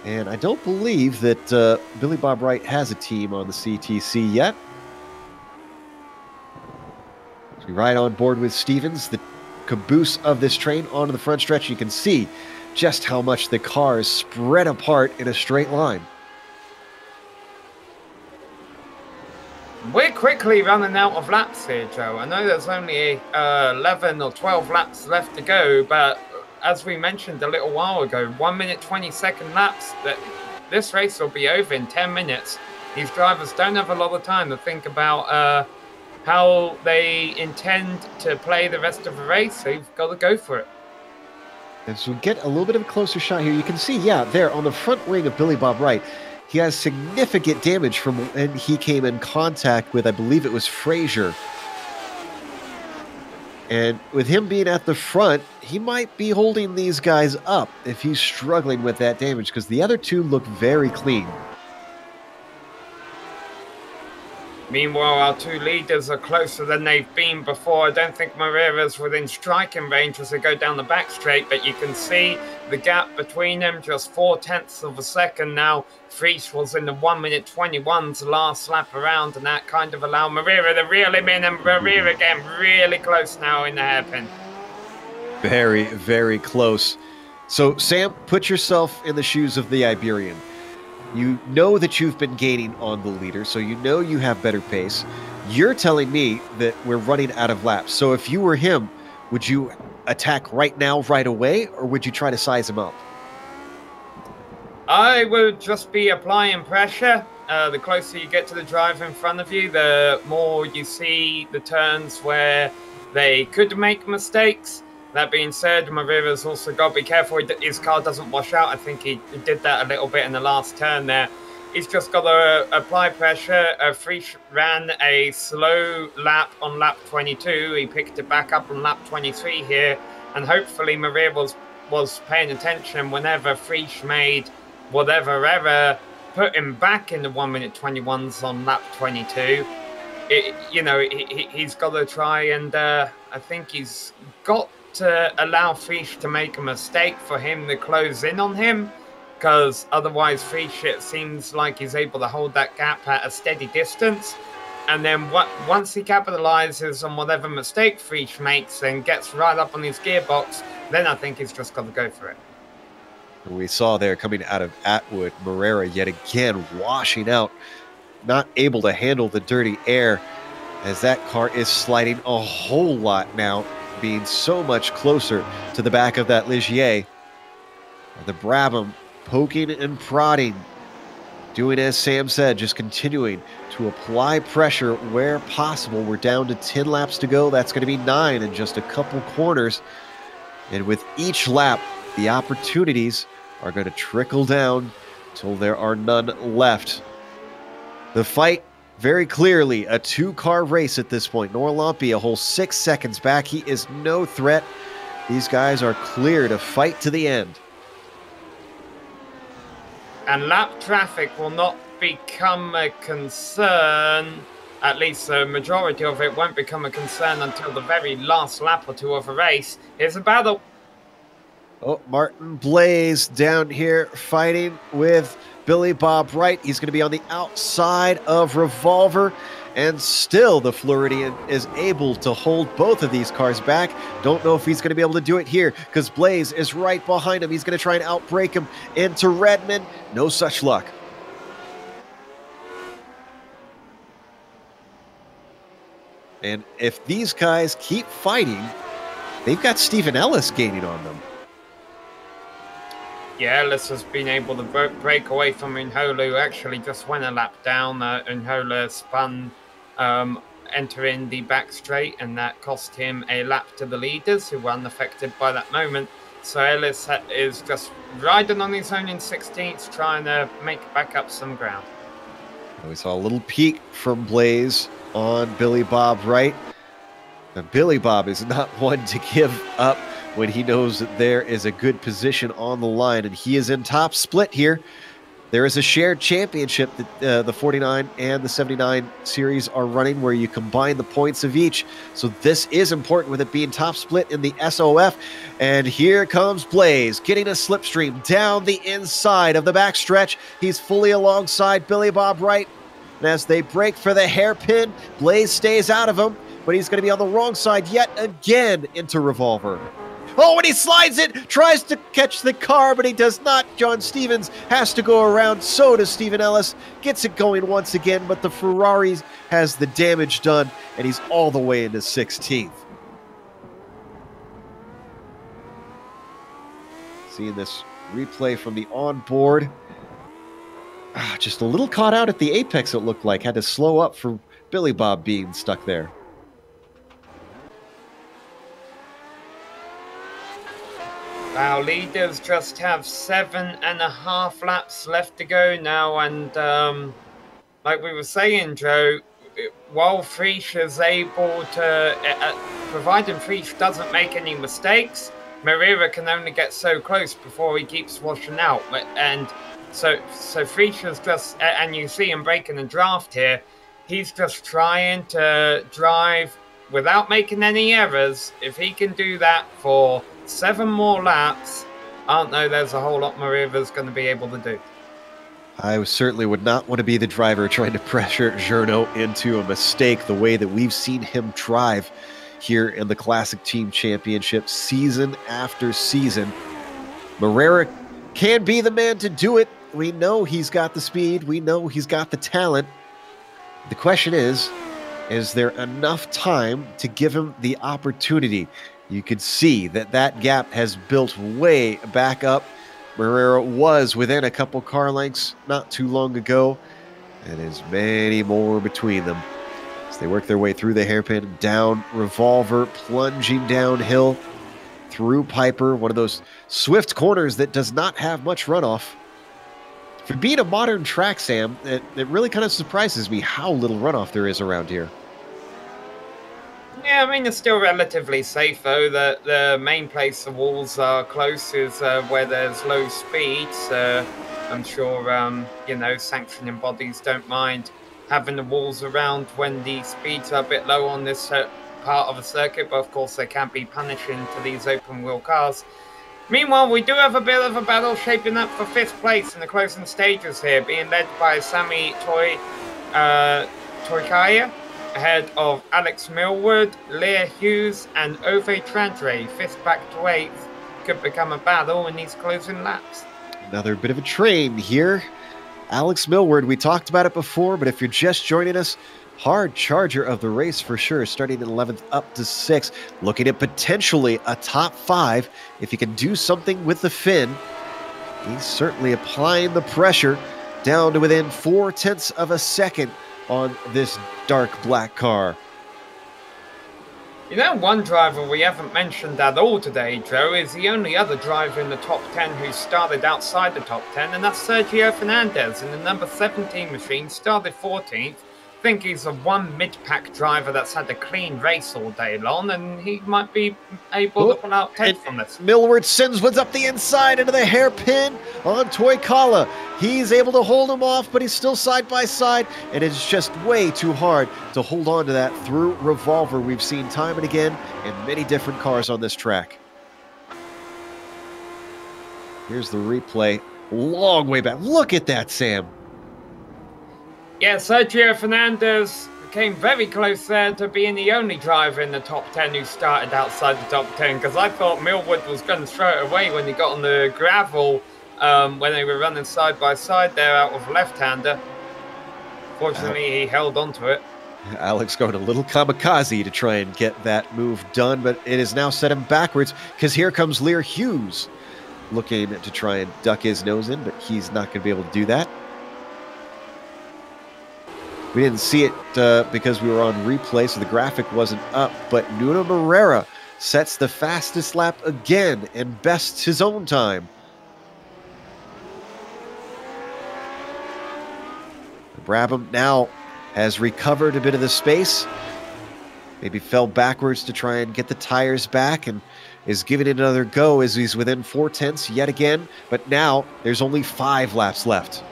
And I don't believe that Billy Bob Wright has a team on the CTC yet. Right on board with Stevens, the caboose of this train onto the front stretch. You can see just how much the cars spread apart in a straight line. We're quickly running out of laps here, Joe. I know there's only 11 or 12 laps left to go, but as we mentioned a little while ago, 1 minute 20-second laps, that this race will be over in 10 minutes. These drivers don't have a lot of time to think about how they intend to play the rest of the race. They've got to go for it. And so we get a little bit of a closer shot here. You can see, yeah, there on the front wing of Billy Bob Wright, he has significant damage from when he came in contact with, I believe it was Frazier. And with him being at the front, he might be holding these guys up if he's struggling with that damage, because the other two look very clean. Meanwhile, our two leaders are closer than they've been before. I don't think Moreira's within striking range as they go down the back straight, but you can see the gap between them, just 0.4 of a second now. Friesch was in the 1 minute 21's last lap around, and that kind of allowed Moreira to reel him in, and Moreira getting really close now in the hairpin. Very, very close. So, Sam, put yourself in the shoes of the Iberian. You know that you've been gaining on the leader, so you know you have better pace. You're telling me that we're running out of laps. So if you were him, would you attack right now, right away, or would you try to size him up? I would just be applying pressure. The closer you get to the driver in front of you, the more you see the turns where they could make mistakes. That being said, Moreira's also got to be careful his car doesn't wash out. I think he did that a little bit in the last turn there. He's just got to apply pressure. Friesch ran a slow lap on lap 22. He picked it back up on lap 23 here. And hopefully Moreira was paying attention whenever Friesch made whatever error, put him back in the 1 minute 21s on lap 22. He's got to try and I think he's got to allow Friesch to make a mistake for him to close in on him, because otherwise Friesch, it seems like he's able to hold that gap at a steady distance, and then once he capitalizes on whatever mistake Friesch makes and gets right up on his gearbox, then I think he's just got to go for it. We saw there coming out of Atwood, Moreira yet again washing out, not able to handle the dirty air as that car is sliding a whole lot now, being so much closer to the back of that Ligier. The Brabham poking and prodding, doing as Sam said, just continuing to apply pressure where possible. We're down to 10 laps to go. That's going to be 9 in just a couple corners. And with each lap, the opportunities are going to trickle down till there are none left. The fight, very clearly a two-car race at this point. Noah Lumpy a whole 6 seconds back. He is no threat. These guys are clear to fight to the end. And lap traffic will not become a concern. At least the majority of it won't become a concern until the very last lap or two of a race. Here's a battle. Oh, Martin Blaze down here fighting with Billy Bob Wright. He's going to be on the outside of Revolver, and still the Floridian is able to hold both of these cars back. Don't know if he's going to be able to do it here because Blaze is right behind him. He's going to try and outbrake him into Redmond. No such luck. And if these guys keep fighting, they've got Stephen Ellis gaining on them. Yeah, Ellis has been able to break away from Unhola, who actually just went a lap down. Unhola spun entering the back straight, and that cost him a lap to the leaders, who were unaffected by that moment. So Ellis is just riding on his own in 16th, trying to make back up some ground. We saw a little peek from Blaze on Billy Bob Wright. And Billy Bob is not one to give up when he knows that there is a good position on the line, and he is in top split here. There is a shared championship that the 49 and the 79 series are running, where you combine the points of each. So this is important with it being top split in the SOF. And here comes Blaze getting a slipstream down the inside of the backstretch. He's fully alongside Billy Bob Wright. And as they break for the hairpin, Blaze stays out of him. but he's going to be on the wrong side yet again into Revolver. Oh, and he slides it, tries to catch the car, but he does not. John Stevens has to go around, so does Stephen Ellis. Gets it going once again, but the Ferrari has the damage done, and he's all the way into 16th. Seeing this replay from the onboard. Just a little caught out at the apex, it looked like. Had to slow up for Billy Bob being stuck there. Our leaders just have 7.5 laps left to go now, and like we were saying, Joe, while Prix is able to, providing Prix doesn't make any mistakes, Moreira can only get so close before he keeps washing out, and so Prix is just, and you see him breaking the draft here, he's just trying to drive without making any errors. If he can do that for 7 more laps, I don't know there's a whole lot Moreira's going to be able to do. I certainly would not want to be the driver trying to pressure Journo into a mistake the way that we've seen him drive here in the Classic Team Championship season after season. Moreira can be the man to do it. We know he's got the speed. We know he's got the talent. The question is there enough time to give him the opportunity? You could see that gap has built way back up. Moreira was within a couple car lengths not too long ago, and there's many more between them. As they work their way through the hairpin, down Revolver, plunging downhill through Piper, one of those swift corners that does not have much runoff. For being a modern track, Sam, it really kind of surprises me how little runoff there is around here. Yeah, I mean, it's still relatively safe, though. The main place the walls are close is where there's low speeds. I'm sure, you know, sanctioning bodies don't mind having the walls around when the speeds are a bit low on this part of the circuit, but of course they can be punishing to these open-wheel cars. Meanwhile, we do have a bit of a battle shaping up for 5th place in the closing stages here, being led by Sami Toikaya, ahead of Alex Millward, Leah Hughes, and Ove Trandre. 5th back to 8th could become a battle in these closing laps. Another bit of a train here. Alex Millward, we talked about it before, but if you're just joining us, hard charger of the race for sure, starting in 11th up to 6th, looking at potentially a top 5 if he can do something with the fin. He's certainly applying the pressure down to within 0.4 of a second on this dark black car. You know, one driver we haven't mentioned at all today, Joe, is the only other driver in the top 10 who started outside the top 10, and that's Sergio Fernandez in the number 17 machine, started 14th. I think he's a one mid-pack driver that's had a clean race all day long, and he might be able to pull out 10th from this. Millward sends one's up the inside into the hairpin on Toikala. He's able to hold him off, but he's still side by side, and it's just way too hard to hold on to that through Revolver. We've seen time and again in many different cars on this track. Here's the replay. Long way back. Look at that, Sam. Yeah, Sergio Fernandez came very close there to being the only driver in the top 10 who started outside the top 10, because I thought Millward was going to throw it away when he got on the gravel when they were running side by side there out of left-hander. Fortunately, he held on to it. Alex going a little kamikaze to try and get that move done, but it has now set him backwards because here comes Lear Hughes looking to try and duck his nose in, but he's not going to be able to do that. We didn't see it because we were on replay, so the graphic wasn't up, but Nuno Moreira sets the fastest lap again and bests his own time. Brabham now has recovered a bit of the space, maybe fell backwards to try and get the tires back, and is giving it another go as he's within 0.4 yet again, but now there's only 5 laps left.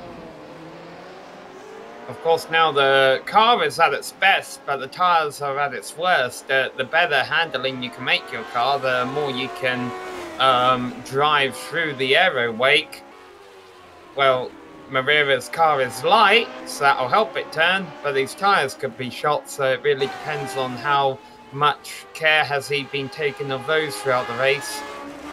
Of course, now the car is at its best, but the tires are at its worst. The better handling you can make your car, the more you can drive through the aero wake. Well, Moreira's car is light, so that'll help it turn, but these tyres could be shot, so it really depends on how much care has he been taking of those throughout the race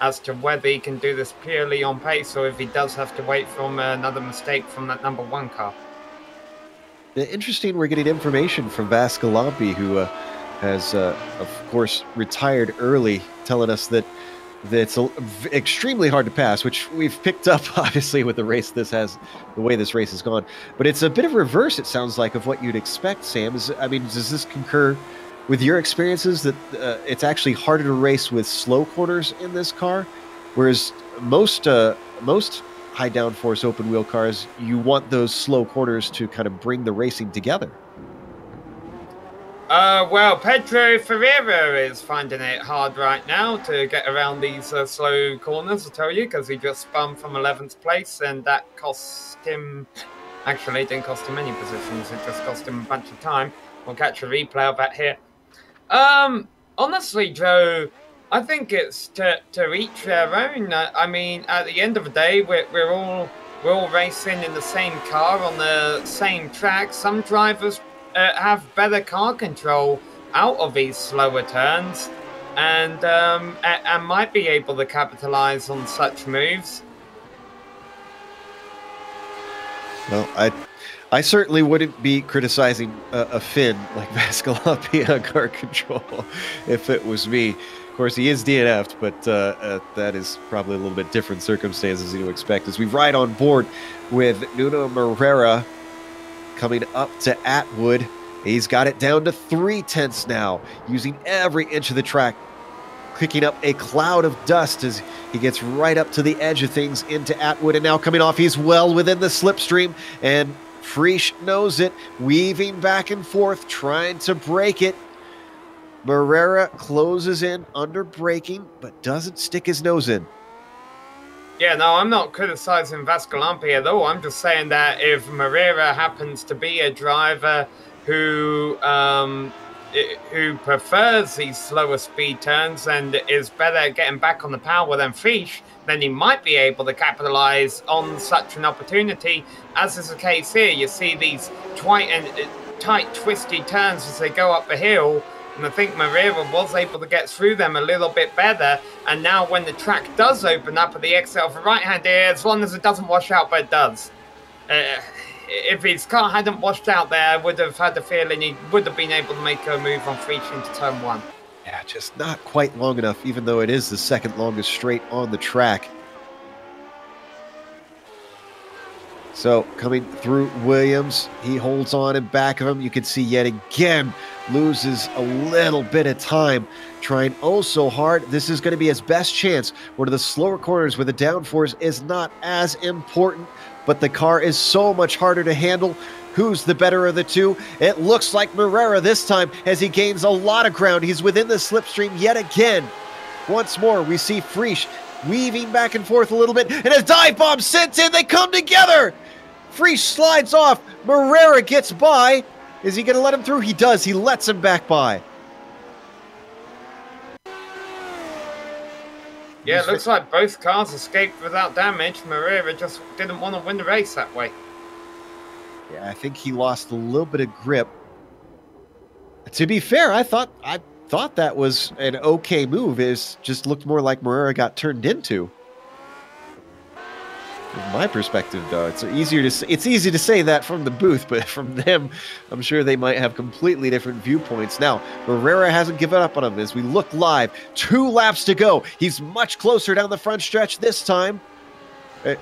as to whether he can do this purely on pace or if he does have to wait from another mistake from that number 1 car. Interesting, we're getting information from Vascalampi, who has, of course, retired early, telling us that it's extremely hard to pass, which we've picked up, obviously, with the way this race has gone. But it's a bit of a reverse, it sounds like, of what you'd expect, Sam. Does this concur with your experiences that it's actually harder to race with slow corners in this car, whereas most high downforce open wheel cars, you want those slow corners to kind of bring the racing together? Well, Pedro Ferreira is finding it hard right now to get around these slow corners, I'll tell you, because he just spun from 11th place, and that cost him... Actually, it didn't cost him any positions, it just cost him a bunch of time. We'll catch a replay of that here. Honestly, Joe, I think it's to each their own. I mean, at the end of the day, we're all racing in the same car on the same track. Some drivers have better car control out of these slower turns, and might be able to capitalize on such moves. Well, I certainly wouldn't be criticizing a Finn like Vascalampi on car control if it was me. Of course, he is DNF'd, but that is probably a little bit different circumstances you expect as we ride on board with Nuno Moreira coming up to Atwood. He's got it down to 3/10 now, using every inch of the track, kicking up a cloud of dust as he gets right up to the edge of things into Atwood. And now coming off, he's well within the slipstream, and Prix knows it, weaving back and forth, trying to break it. Moreira closes in under braking, but doesn't stick his nose in. Yeah, no, I'm not criticizing Vascalampi at all. I'm just saying that if Moreira happens to be a driver who prefers these slower speed turns and is better at getting back on the power than Prix, then he might be able to capitalize on such an opportunity, as is the case here. You see these tight, twisty turns as they go up the hill, and I think Moreira was able to get through them a little bit better. And now when the track does open up at the exit of the right-hand here, as long as it doesn't wash out, but it does. If his car hadn't washed out there, I would have had the feeling he would have been able to make a move on Prix into turn 1. Yeah, just not quite long enough, even though it is the second longest straight on the track. So coming through Williams, he holds on in back of him. You can see yet again loses a little bit of time, trying oh so hard. This is going to be his best chance. One of the slower corners where the downforce is not as important, but the car is so much harder to handle. Who's the better of the two? It looks like Moreira this time as he gains a lot of ground. He's within the slipstream yet again. Once more, we see Prix weaving back and forth a little bit, and as dive bomb sent in, they come together. Prix slides off. Moreira gets by. Is he going to let him through? He does. He lets him back by. Yeah, it looks like both cars escaped without damage. Moreira just didn't want to win the race that way. Yeah, I think he lost a little bit of grip. To be fair, I thought that was an okay move. It just looked more like Moreira got turned into. From my perspective, though, it's easy to say that from the booth, but from them, I'm sure they might have completely different viewpoints. Now, Moreira hasn't given up on him as we look live. 2 laps to go. He's much closer down the front stretch this time. Good.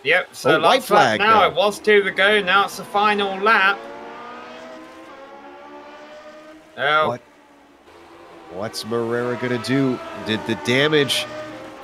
Yep, so last lap now. It was 2 to go. Now it's the final lap. Oh. What's Moreira going to do? Did the damage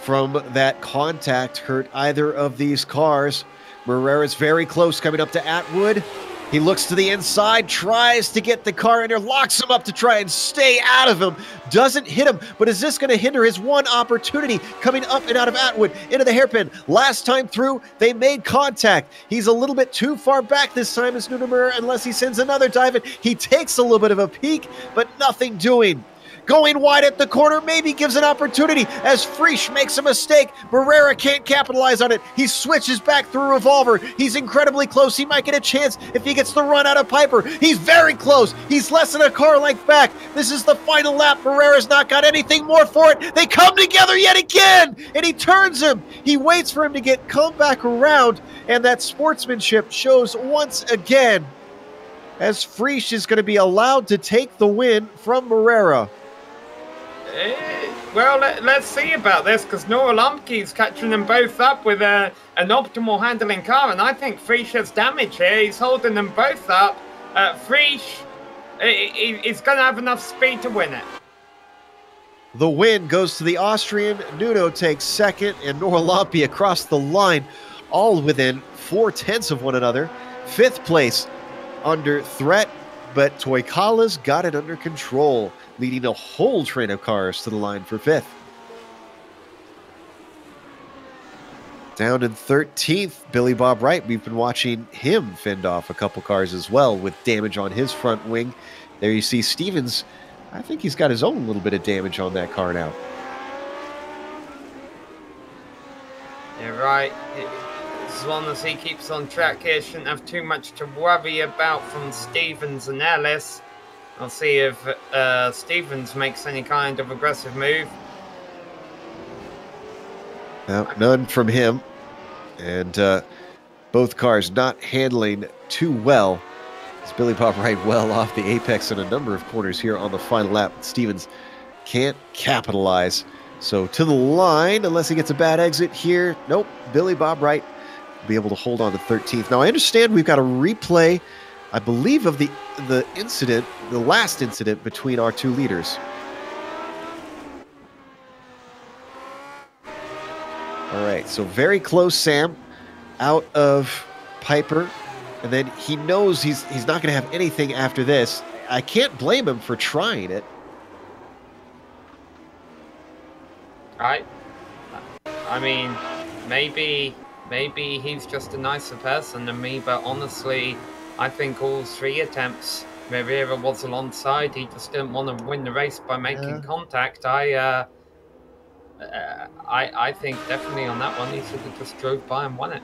from that contact hurt either of these cars? Moreira's very close coming up to Atwood. He looks to the inside, tries to get the car in there, locks him up to try and stay out of him. Doesn't hit him, but is this going to hinder his one opportunity coming up and out of Atwood into the hairpin? Last time through, they made contact. He's a little bit too far back this time as Nuno Moreira, unless he sends another dive in. He takes a little bit of a peek, but nothing doing. Going wide at the corner, maybe gives an opportunity as Frisch makes a mistake. Barrera can't capitalize on it. He switches back through Revolver. He's incredibly close. He might get a chance if he gets the run out of Piper. He's very close. He's less than a car length back. This is the final lap. Barrera's not got anything more for it. They come together yet again, and he turns him. He waits for him to come back around, and that sportsmanship shows once again as Frisch is going to be allowed to take the win from Barrera. Well, let's see about this, because Nora Lumpke's catching them both up with an optimal handling car, and I think Frisch has damage here. He's holding them both up. Frisch is going to have enough speed to win it. The win goes to the Austrian. Nuno takes second, and Nora Lumpke across the line, all within 4/10 of one another. Fifth place under threat, but Toykala's got it under control, leading a whole train of cars to the line for fifth. Down in 13th, Billy Bob Wright. We've been watching him fend off a couple cars as well with damage on his front wing. There you see Stevens. I think he's got his own little bit of damage on that car now. Yeah, right. As long as he keeps on track here, shouldn't have too much to worry about from Stevens and Ellis. I'll see if Stevens makes any kind of aggressive move. No, none from him. And both cars not handling too well. It's Billy Bob Wright well off the apex in a number of corners here on the final lap. Stevens can't capitalize. So to the line, unless he gets a bad exit here. Nope, Billy Bob Wright will be able to hold on to 13th. Now I understand we've got a replay, I believe, of the incident, the last incident between our two leaders. All right, so very close, Sam, out of Piper, and then he knows he's not going to have anything after this. I can't blame him for trying it. I mean, maybe he's just a nicer person than me, but honestly, I think all three attempts, Rivera was alongside. He just didn't want to win the race by making contact. I think definitely on that one, he should have just drove by and won it.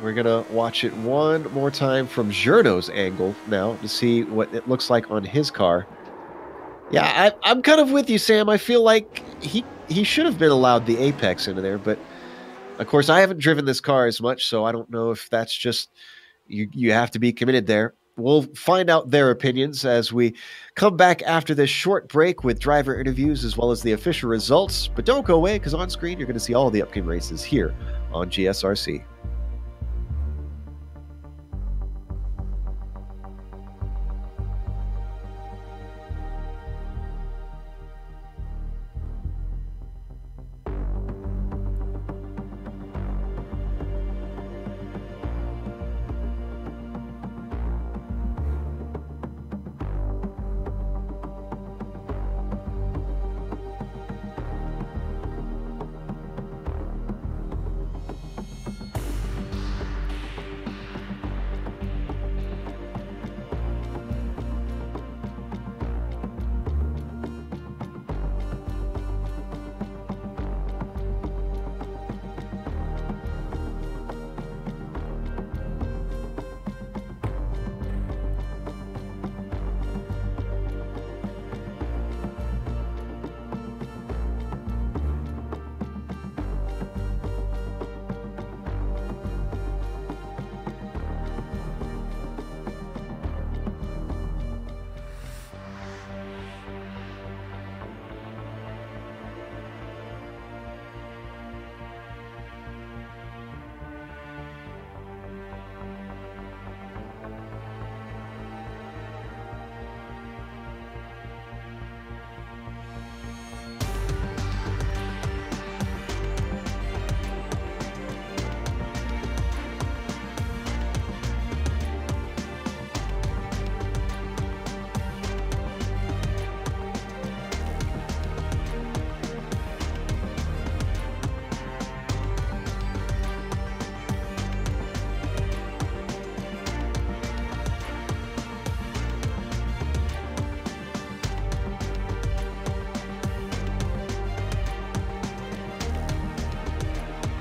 We're going to watch it one more time from Zerno's angle now to see what it looks like on his car. Yeah, I'm kind of with you, Sam. I feel like he should have been allowed the apex into there, but of course I haven't driven this car as much, so I don't know if that's just you have to be committed there. We'll find out their opinions as we come back after this short break with driver interviews as well as the official results. But don't go away, because on screen you're going to see all the upcoming races here on GSRC.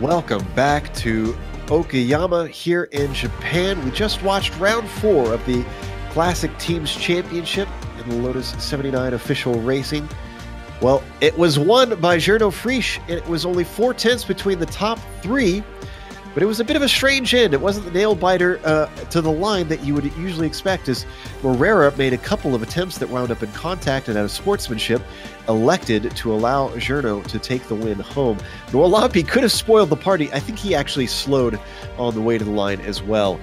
Welcome back to Okayama here in Japan. We just watched round 4 of the Classic Teams Championship in the Lotus 79 official racing. Well, it was won by Gernot Frisch, and it was only 4 tenths between the top 3, but it was a bit of a strange end. It wasn't the nail-biter to the line that you would usually expect, as Morera made a couple of attempts that wound up in contact and out of sportsmanship, elected to allow Gernot to take the win home. Norlampi could have spoiled the party. I think he actually slowed on the way to the line as well,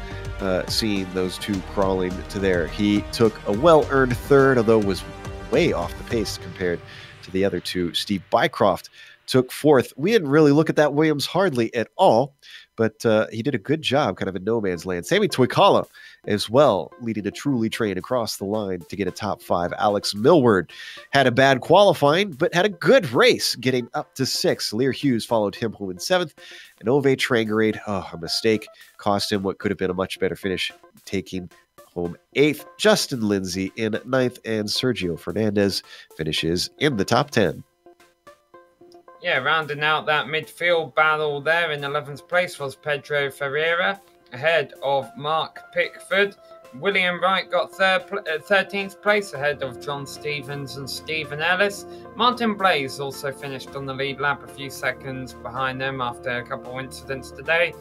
seeing those two crawling to there. He took a well-earned third, although was way off the pace compared to the other two. Steve Bycroft took 4th. We didn't really look at that Williams hardly at all, but he did a good job kind of in no man's land. Sammy Toykala as well, leading a truly train across the line to get a top 5. Alex Millward had a bad qualifying, but had a good race, getting up to 6. Lear Hughes followed him home in 7th. And Ove Trangerade, a mistake, cost him what could have been a much better finish, taking home 8th. Justin Lindsay in 9th, and Sergio Fernandez finishes in the top 10. Yeah, rounding out that midfield battle there in 11th place was Pedro Ferreira, ahead of Mark Pickford. William Wright got 13th place, ahead of John Stevens and Stephen Ellis. Martin Blaze also finished on the lead lap, a few seconds behind them after a couple of incidents today.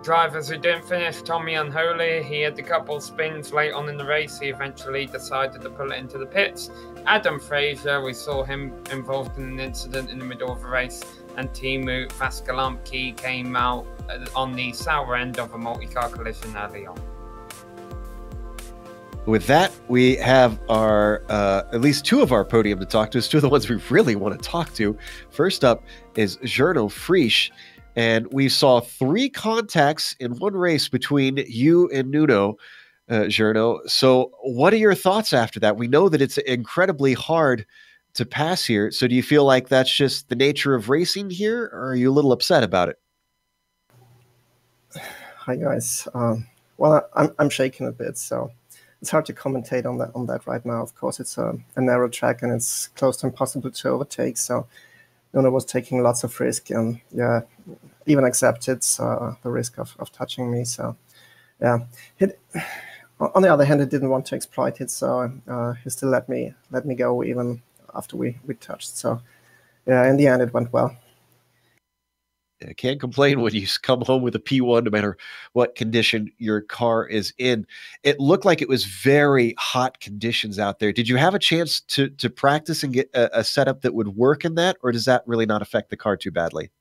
Drivers who didn't finish, Tommy Unholy, he had a couple spins late on in the race. He eventually decided to pull it into the pits. Adam Fraser, we saw him involved in an incident in the middle of the race. And Timu Vaskalamki came out on the sour end of a multi-car collision early on. With that, we have our at least 2 of our podium to talk to. It's 2 of the ones we really want to talk to. First up is Gernot Frisch. And we saw 3 contacts in one race between you and Nuno, Gernot. So what are your thoughts after that? We know that it's incredibly hard to pass here. So do you feel like that's just the nature of racing here, or are you a little upset about it? Hi, guys. Well, I'm shaking a bit, so it's hard to commentate on that right now. Of course, it's a narrow track, and it's close to impossible to overtake, so Nuno was taking lots of risk, and yeah, even accepted the risk of touching me. So yeah, on the other hand, he didn't want to exploit it, so he still let me go even after we touched. So yeah, in the end, it went well. I can't complain when you come home with a P1, no matter what condition your car is in. It looked like it was very hot conditions out there. Did you have a chance to practice and get a setup that would work in that, or does that really not affect the car too badly?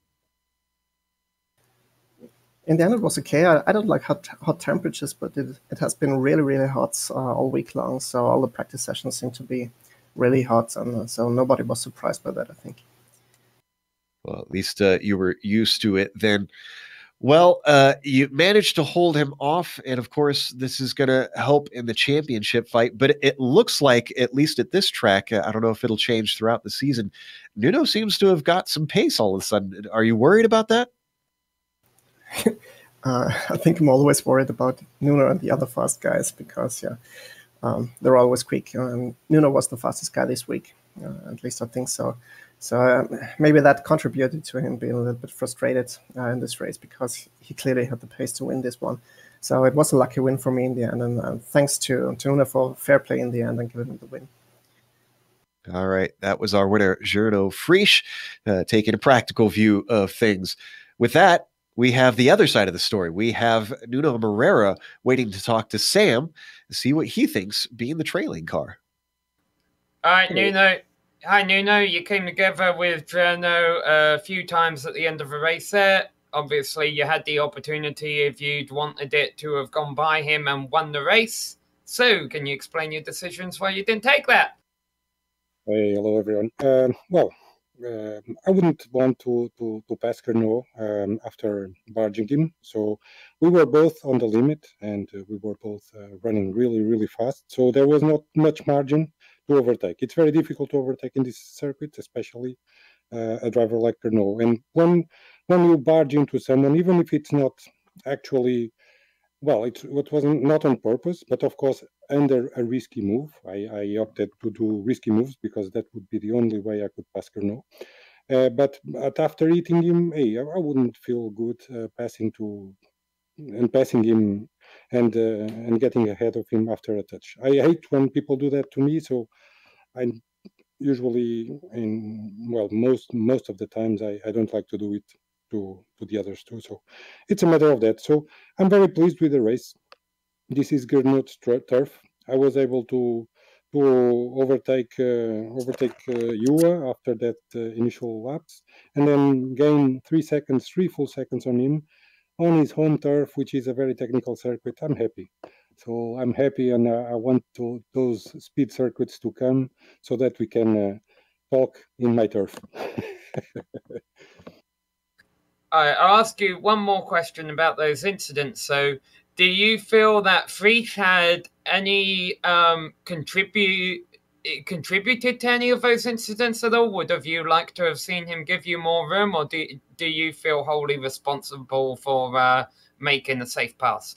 In the end, it was okay. I don't like hot temperatures, but it has been really, really hot all week long. So all the practice sessions seem to be really hot, and so nobody was surprised by that, I think. Well, at least you were used to it then. Well, you managed to hold him off, and of course, this is going to help in the championship fight, but it looks like, at least at this track, I don't know if it'll change throughout the season, Nuno seems to have got some pace all of a sudden. Are you worried about that? I think I'm always worried about Nuno and the other fast guys because, they're always quick. Nuno was the fastest guy this week, at least I think so. So maybe that contributed to him being a little bit frustrated in this race because he clearly had the pace to win this one. So it was a lucky win for me in the end, and thanks to Nuno for fair play in the end and giving him the win. All right, that was our winner, Gernot Frisch, taking a practical view of things. With that, we have the other side of the story. We have Nuno Morera waiting to talk to Sam to see what he thinks being the trailing car. All right, Nuno. Hi, Nuno. You came together with Gernot a few times at the end of the race there. Obviously, you had the opportunity, if you'd wanted it, to have gone by him and won the race. So, can you explain your decisions why you didn't take that? Hey, hello, everyone. I wouldn't want to pass Gernot after barging him. So we were both on the limit, and we were both running really, really fast. So there was not much margin to overtake. It's very difficult to overtake in this circuit, especially a driver like Gernot. And when you barge into someone, even if it's not actually, well, it was not on purpose, but of course, under a risky move, I opted to do risky moves because that would be the only way I could pass Gernot. But after eating him, hey, I wouldn't feel good passing him and getting ahead of him after a touch. I hate when people do that to me, so I usually, most of the times, I don't like to do it to the others too. So it's a matter of that. So I'm very pleased with the race. This is Gernot's turf. I was able to overtake Yua after that initial laps, and then gain 3 full seconds on him on his home turf, which is a very technical circuit. I'm happy. So I'm happy, and I want those speed circuits to come so that we can talk in my turf. I'll ask you one more question about those incidents. So, do you feel that Prix had any contributed to any of those incidents at all? Would have you liked to have seen him give you more room, or do you feel wholly responsible for making a safe pass?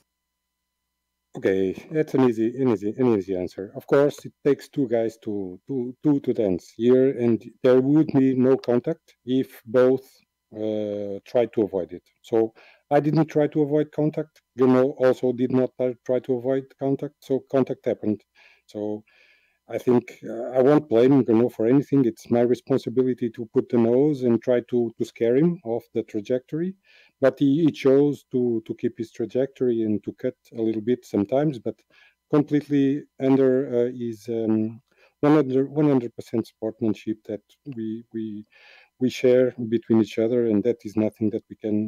Okay, that's an easy answer. Of course, it takes two guys to dance here, and there would be no contact if both try to avoid it. So I didn't try to avoid contact. Also did not try to avoid contact. So contact happened. So I think I won't blame Gano for anything. It's my responsibility to put the nose and try to scare him off the trajectory. But he chose to keep his trajectory and to cut a little bit sometimes, but completely under his 100% sportsmanship that we share between each other, and that is nothing that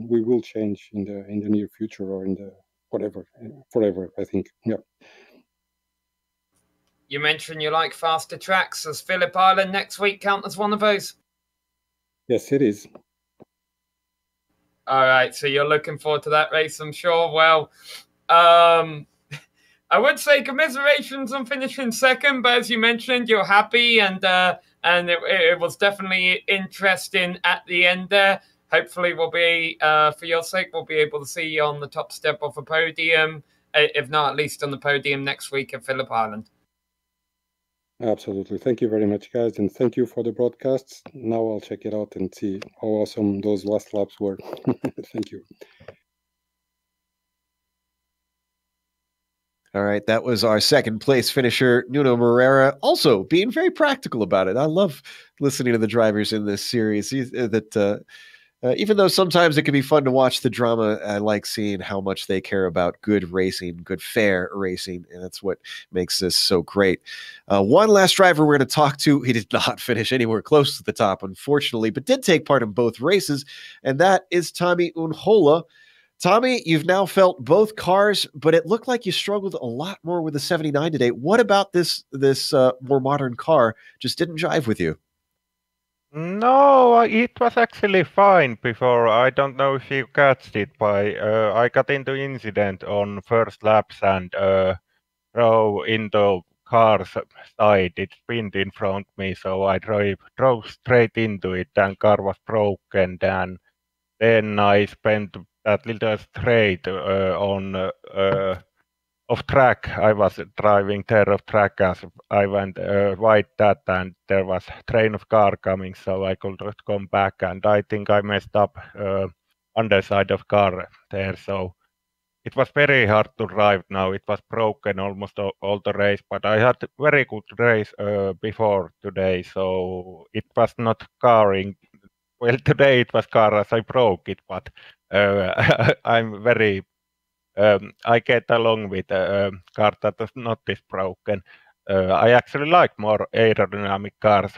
we will change in the near future or in the forever. I think, yeah. You mentioned you like faster tracks. Does Phillip Island next week count as one of those? Yes, it is. All right, so you're looking forward to that race, I'm sure. Well, I would say commiserations on finishing second, but as you mentioned, you're happy, and it was definitely interesting at the end there. Hopefully, we'll be, for your sake, we'll be able to see you on the top step of a podium, if not at least on the podium next week at Phillip Island. Absolutely. Thank you very much, guys, and thank you for the broadcasts. Now I'll check it out and see how awesome those last laps were. Thank you. All right, that was our second place finisher, Nuno Moreira, also being very practical about it. I love listening to the drivers in this series. Even though sometimes it can be fun to watch the drama, I like seeing how much they care about good racing, good fair racing, and that's what makes this so great. One last driver we're going to talk to. He did not finish anywhere close to the top, unfortunately, but did take part in both races, and that is Tommy Unhola. Tommy, you've now felt both cars, but it looked like you struggled a lot more with the 79 today. What about this more modern car just didn't jive with you? No, it was actually fine before. I don't know if you catched it, but I got into incident on first laps and drove into car's side. It spinned in front of me, so I drove straight into it, and car was broken. And then I spent that little straight on off track. I was driving there off track as I went wide that, and there was train of car coming, so I could not come back, and I think I messed up underside of car there, so it was very hard to drive now. It was broken almost all the race, but I had very good race before today, so it was not carring. Well, today it was car as I broke it, but I'm very I get along with a car that is not this broken. I actually like more aerodynamic cars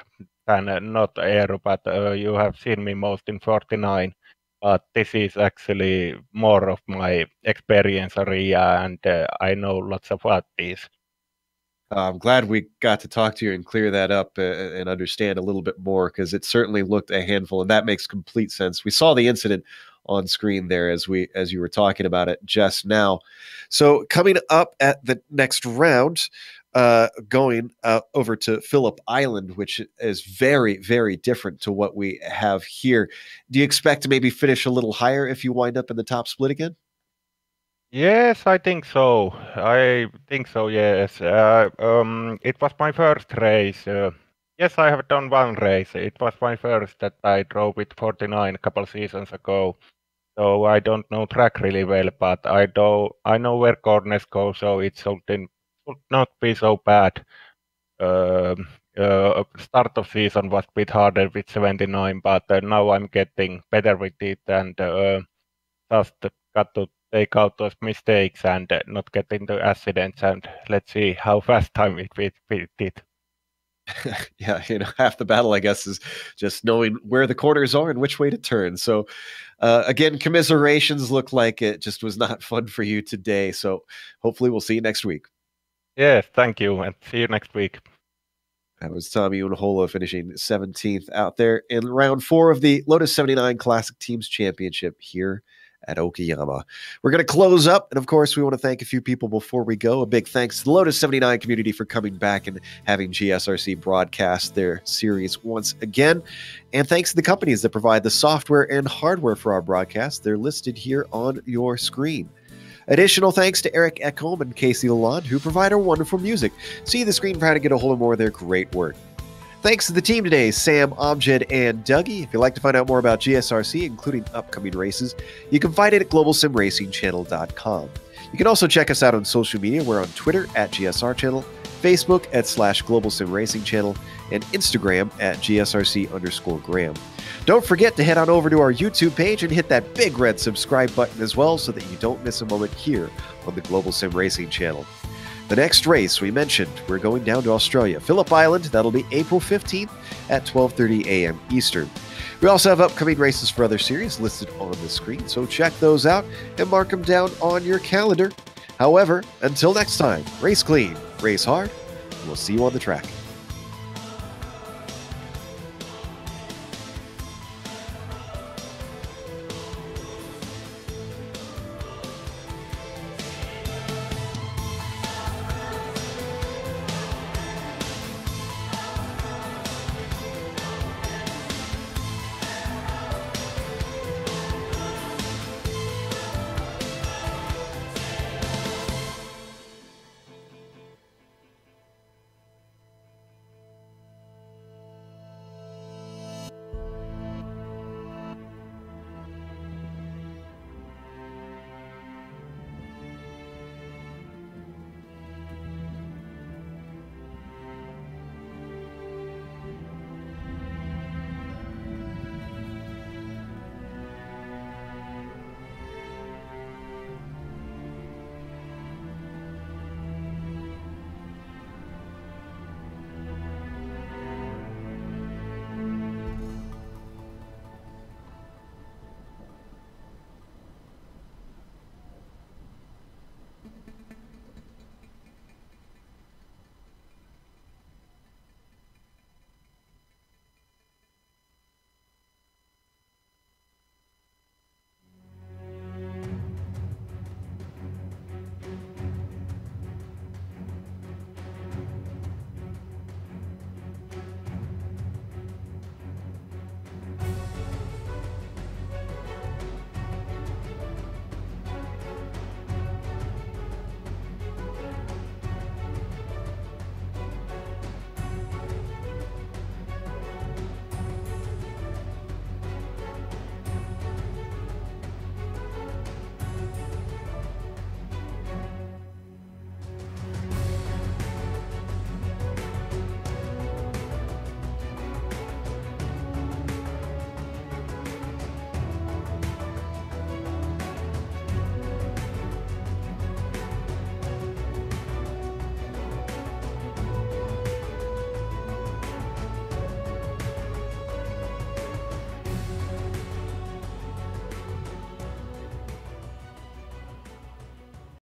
than not aero, but you have seen me most in 49. But this is actually more of my experience area, and I know lots about these. I'm glad we got to talk to you and clear that up and understand a little bit more, because it certainly looked a handful, and that makes complete sense. We saw the incident on screen there as you were talking about it just now. So coming up at the next round, going over to Phillip Island, which is very, very different to what we have here. Do you expect to maybe finish a little higher if you wind up in the top split again? Yes, I think so. Yes. It was my first race. Yes, I have done one race. It was my first that I drove with 49 a couple seasons ago. So I don't know track really well, but I know where corners go, so it should not be so bad. Start of season was a bit harder with 79, but now I'm getting better with it, and just got to take out those mistakes and not get into accidents, and let's see how fast time it with it. Yeah, half the battle, I guess, is just knowing where the corners are and which way to turn. So, again, commiserations. Look like it just was not fun for you today. So, hopefully, we'll see you next week. Yes, thank you, and see you next week. That was Tommy Unahola finishing 17th out there in round 4 of the Lotus 79 Classic Teams Championship here at Okayama. We're going to close up, and of course, we want to thank a few people before we go. A big thanks to the Lotus 79 community for coming back and having GSRC broadcast their series once again. And thanks to the companies that provide the software and hardware for our broadcast. They're listed here on your screen. Additional thanks to Eric Ekholm and Casey Lalonde, who provide our wonderful music. See the screen for how to get a hold of more of their great work. Thanks to the team today, Sam, Amjad, and Dougie. If you'd like to find out more about GSRC, including upcoming races, you can find it at globalsimracingchannel.com. You can also check us out on social media. We're on Twitter at GSR Channel, Facebook at /Global Sim Racing Channel, and Instagram at GSRC_Graham. Don't forget to head on over to our YouTube page and hit that big red subscribe button as well so that you don't miss a moment here on the Global Sim Racing Channel. The next race we mentioned, we're going down to Australia, Phillip Island. That'll be April 15th at 12:30 a.m. Eastern. We also have upcoming races for other series listed on the screen, so check those out and mark them down on your calendar. However, until next time, race clean, race hard, and we'll see you on the track.